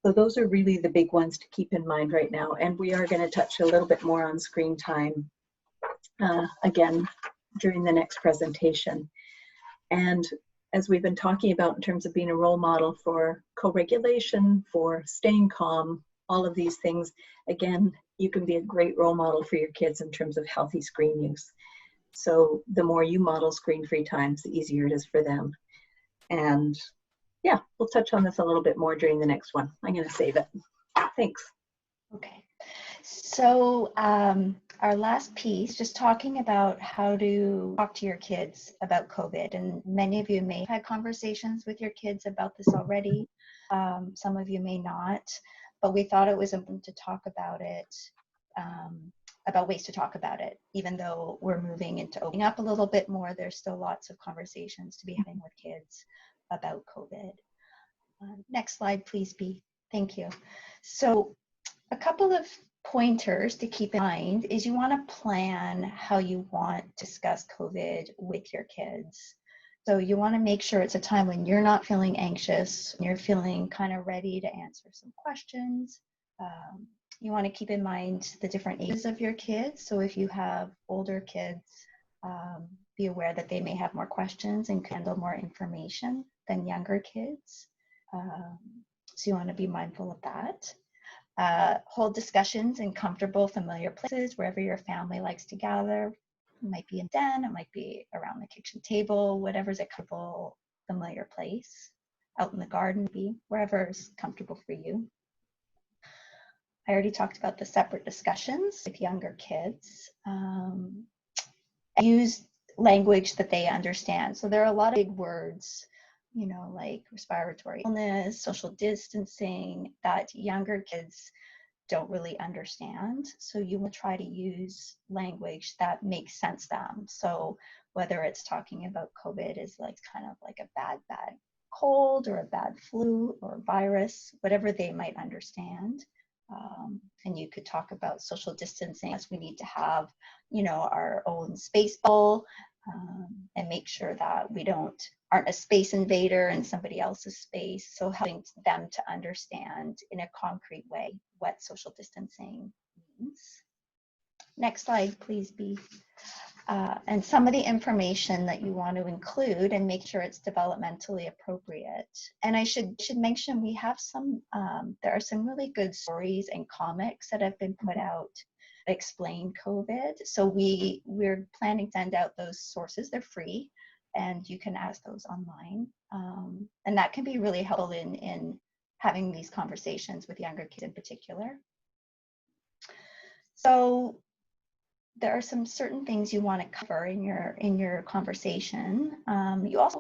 So those are really the big ones to keep in mind right now. And we are going to touch a little bit more on screen time again during the next presentation. And as we've been talking about in terms of being a role model for co-regulation, for staying calm, all of these things, again, you can be a great role model for your kids in terms of healthy screen use. So the more you model screen-free times, the easier it is for them. And yeah, we'll touch on this a little bit more during the next one. I'm going to save it. Thanks. Okay. So our last piece, just talking about how to talk to your kids about COVID. And many of you may have had conversations with your kids about this already. Some of you may not, but we thought it was important to talk about it, about ways to talk about it. Even though we're moving into opening up a little bit more, there's still lots of conversations to be having with kids about COVID. Next slide, please, B. Thank you. So a couple of pointers to keep in mind is you want to plan how you want to discuss COVID with your kids. So you want to make sure it's a time when you're not feeling anxious, you're feeling kind of ready to answer some questions. You want to keep in mind the different ages of your kids. So if you have older kids, be aware that they may have more questions and handle more information than younger kids. So you want to be mindful of that. Hold discussions in comfortable, familiar places, wherever your family likes to gather. It might be in den, it might be around the kitchen table, whatever's a comfortable, familiar place. Out in the garden, wherever is comfortable for you. I already talked about the separate discussions with younger kids. Use language that they understand. So there are a lot of big words, you know, like respiratory illness, social distancing, that younger kids don't really understand. So you will try to use language that makes sense to them. So whether it's talking about COVID is like kind of like a bad cold or a bad flu or virus, whatever they might understand. And you could talk about social distancing, as we need to have, you know, our own space bubble, and make sure that we aren't a space invader in somebody else's space. So helping them to understand in a concrete way what social distancing means. Next slide, please, B. And some of the information that you want to include and make sure it's developmentally appropriate. And I should mention, we have some, there are some really good stories and comics that have been put out that explain COVID. So we're planning to send out those sources. They're free, and you can ask those online. And that can be really helpful in having these conversations with younger kids in particular. So there are some certain things you want to cover in your conversation.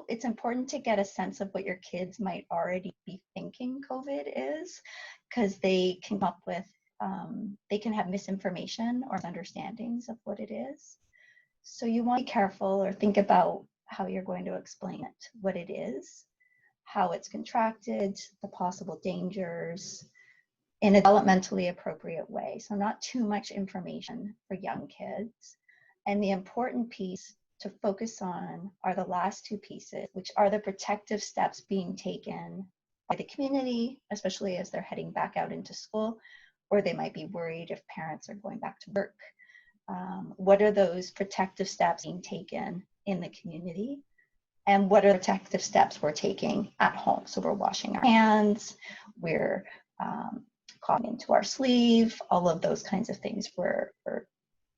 It's important to get a sense of what your kids might already be thinking COVID is, because they can come up with, they can have misinformation or misunderstandings of what it is. So you want to be careful or think about how you're going to explain it, what it is, how it's contracted, the possible dangers, in a developmentally appropriate way. So not too much information for young kids. And the important piece to focus on are the last two pieces, which are the protective steps being taken by the community, especially as they're heading back out into school, or they might be worried if parents are going back to work. What are those protective steps being taken in the community? And what are the protective steps we're taking at home? So we're washing our hands, we're coughing into our sleeve, all of those kinds of things. We're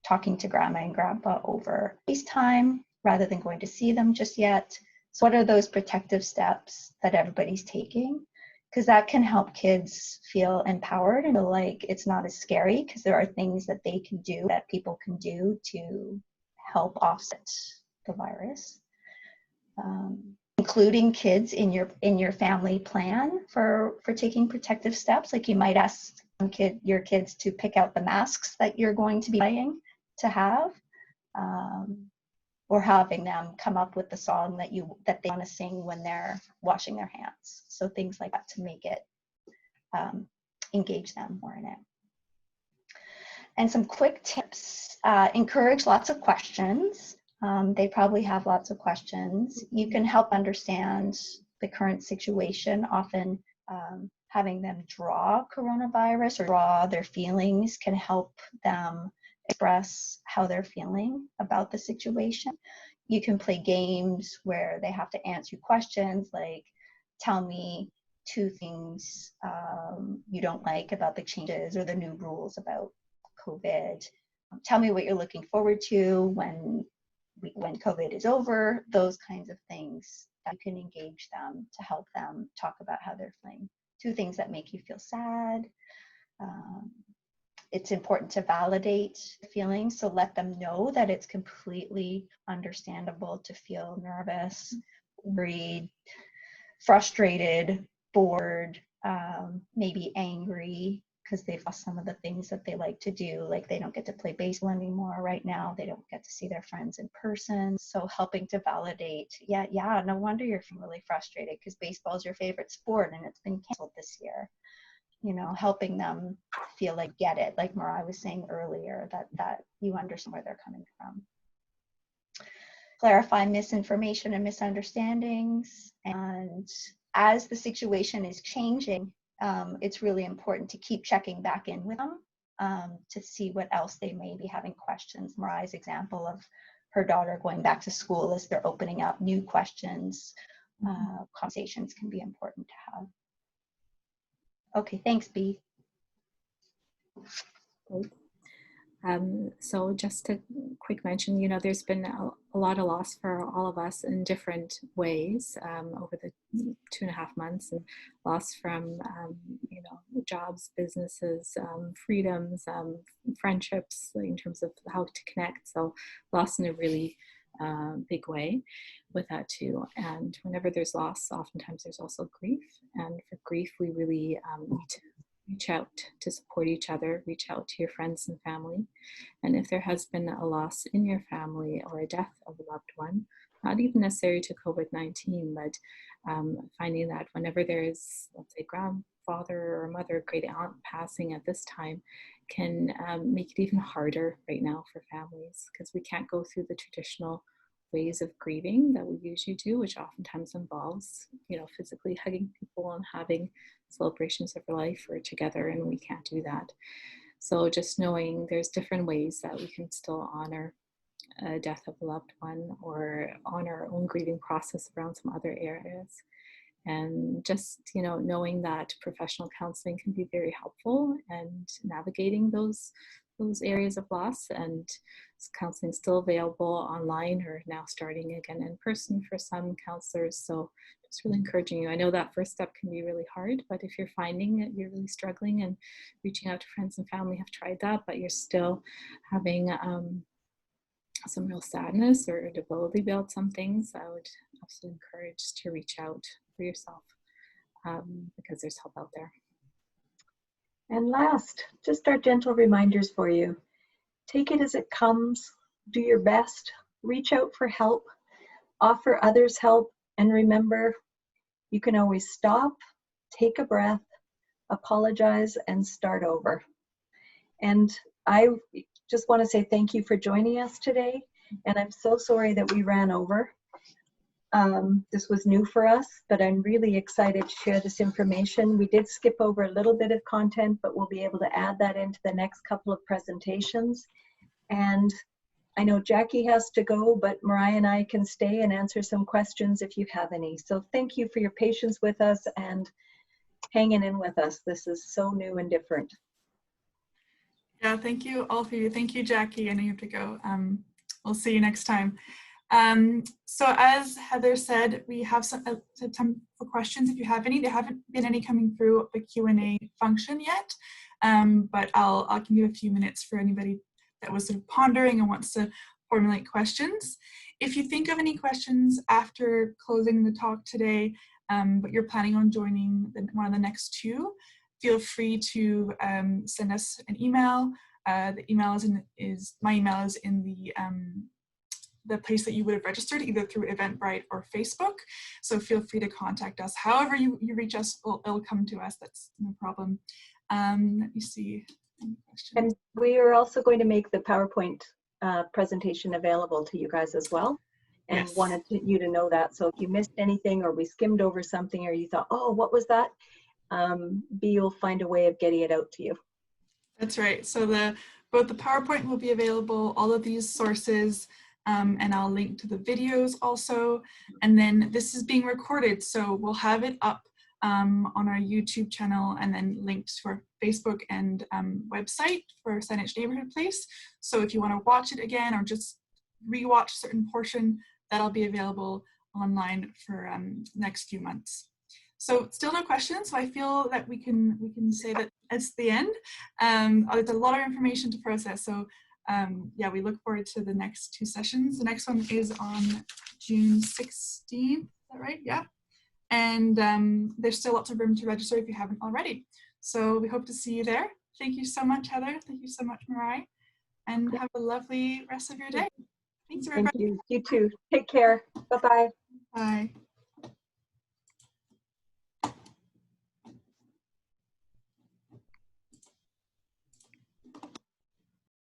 talking to grandma and grandpa over FaceTime rather than going to see them just yet. So what are those protective steps that everybody's taking? Because that can help kids feel empowered and feel like it's not as scary, because there are things that they can do, that people can do to help offset the virus. Including kids in your family plan for taking protective steps. Like you might ask your kids to pick out the masks that you're going to be buying to have, or having them come up with the song that they want to sing when they're washing their hands. So things like that to make it engage them more in it. And some quick tips: encourage lots of questions. They probably have lots of questions. You can help understand the current situation. Often having them draw coronavirus or draw their feelings can help them express how they're feeling about the situation. You can play games where they have to answer questions like, tell me 2 things you don't like about the changes or the new rules about COVID. Tell me what you're looking forward to when COVID is over, those kinds of things that you can engage them to help them talk about how they're feeling. 2 things that make you feel sad. It's important to validate feelings, so let them know that it's completely understandable to feel nervous, worried, frustrated, bored, maybe angry, because they've lost some of the things that they like to do, like they don't get to play baseball anymore right now, they don't get to see their friends in person. So helping to validate, yeah, no wonder you're feeling really frustrated because baseball is your favorite sport and it's been canceled this year. You know, helping them feel like get it, like Marei was saying earlier, that you understand where they're coming from. Clarify misinformation and misunderstandings. And as the situation is changing, it's really important to keep checking back in with them to see what else they may be having questions. Marei's example of her daughter going back to school, as they're opening up new questions, conversations can be important to have. Okay, thanks, Bea. So just a quick mention, you know, there's been a lot of loss for all of us in different ways over the 2.5 months, and loss from, you know, jobs, businesses, freedoms, friendships, in terms of how to connect. So loss in a really big way with that too. And whenever there's loss, oftentimes there's also grief. And for grief, we really need to reach out to support each other, reach out to your friends and family. And if there has been a loss in your family or a death of a loved one, not even necessarily to COVID-19, but finding that whenever there is, let's say, grandfather or mother, great aunt passing at this time, can make it even harder right now for families, because we can't go through the traditional ways of grieving that we usually do, which oftentimes involves, you know, physically hugging people and having celebrations of life or together, and we can't do that. So just knowing there's different ways that we can still honor a death of a loved one or honor our own grieving process around some other areas. And just, you know, knowing that professional counseling can be very helpful and navigating those areas of loss, and counseling is still available online or now starting again in person for some counselors. So just really encouraging you. I know that first step can be really hard, but if you're finding that you're really struggling and reaching out to friends and family have tried that, but you're still having some real sadness or debility about some things, I would absolutely encourage to reach out for yourself because there's help out there. And last, just our gentle reminders for you. Take it as it comes, do your best, reach out for help. offer others help, and remember, you can always stop, take a breath, apologize, and start over. And I just want to say thank you for joining us today. And I'm so sorry that we ran over. This was new for us, but I'm really excited to share this information. We did skip over a little bit of content, but we'll be able to add that into the next couple of presentations. And I know Jackie has to go, but Marei and I can stay and answer some questions if you have any. So thank you for your patience with us and hanging in with us. This is so new and different. Yeah, thank you all for you. Thank you, Jackie. I know you have to go. We'll see you next time. So as Heather said, we have some time for questions if you have any. There haven't been any coming through the Q&A function yet, but I'll give you a few minutes for anybody that was sort of pondering and wants to formulate questions. If you think of any questions after closing the talk today, but you're planning on joining one of the next two, feel free to send us an email. The email my email is in the place that you would have registered, either through Eventbrite or Facebook. So feel free to contact us. However you reach us, it'll come to us. That's no problem. Let me see. Any questions? And we are also going to make the PowerPoint presentation available to you guys as well. And Yes. wanted you to know that. So if you missed anything or we skimmed over something or you thought, oh, what was that? B will find a way of getting it out to you. That's right. So both the PowerPoint will be available, all of these sources, and I'll link to the videos also. And then this is being recorded, so we'll have it up on our YouTube channel and then linked to our Facebook and website for Saanich Neighbourhood Place. So if you want to watch it again or just rewatch a certain portion, that'll be available online for next few months. So still no questions, so I feel that we can say that it's the end. It's a lot of information to process, so yeah, we look forward to the next two sessions. The next one is on June 16th, is that right? Yeah. And there's still lots of room to register if you haven't already. So we hope to see you there. Thank you so much, Heather. Thank you so much, Marei. And have a lovely rest of your day. Thanks, everybody. Thank you. You too. Take care. Bye-bye. Bye.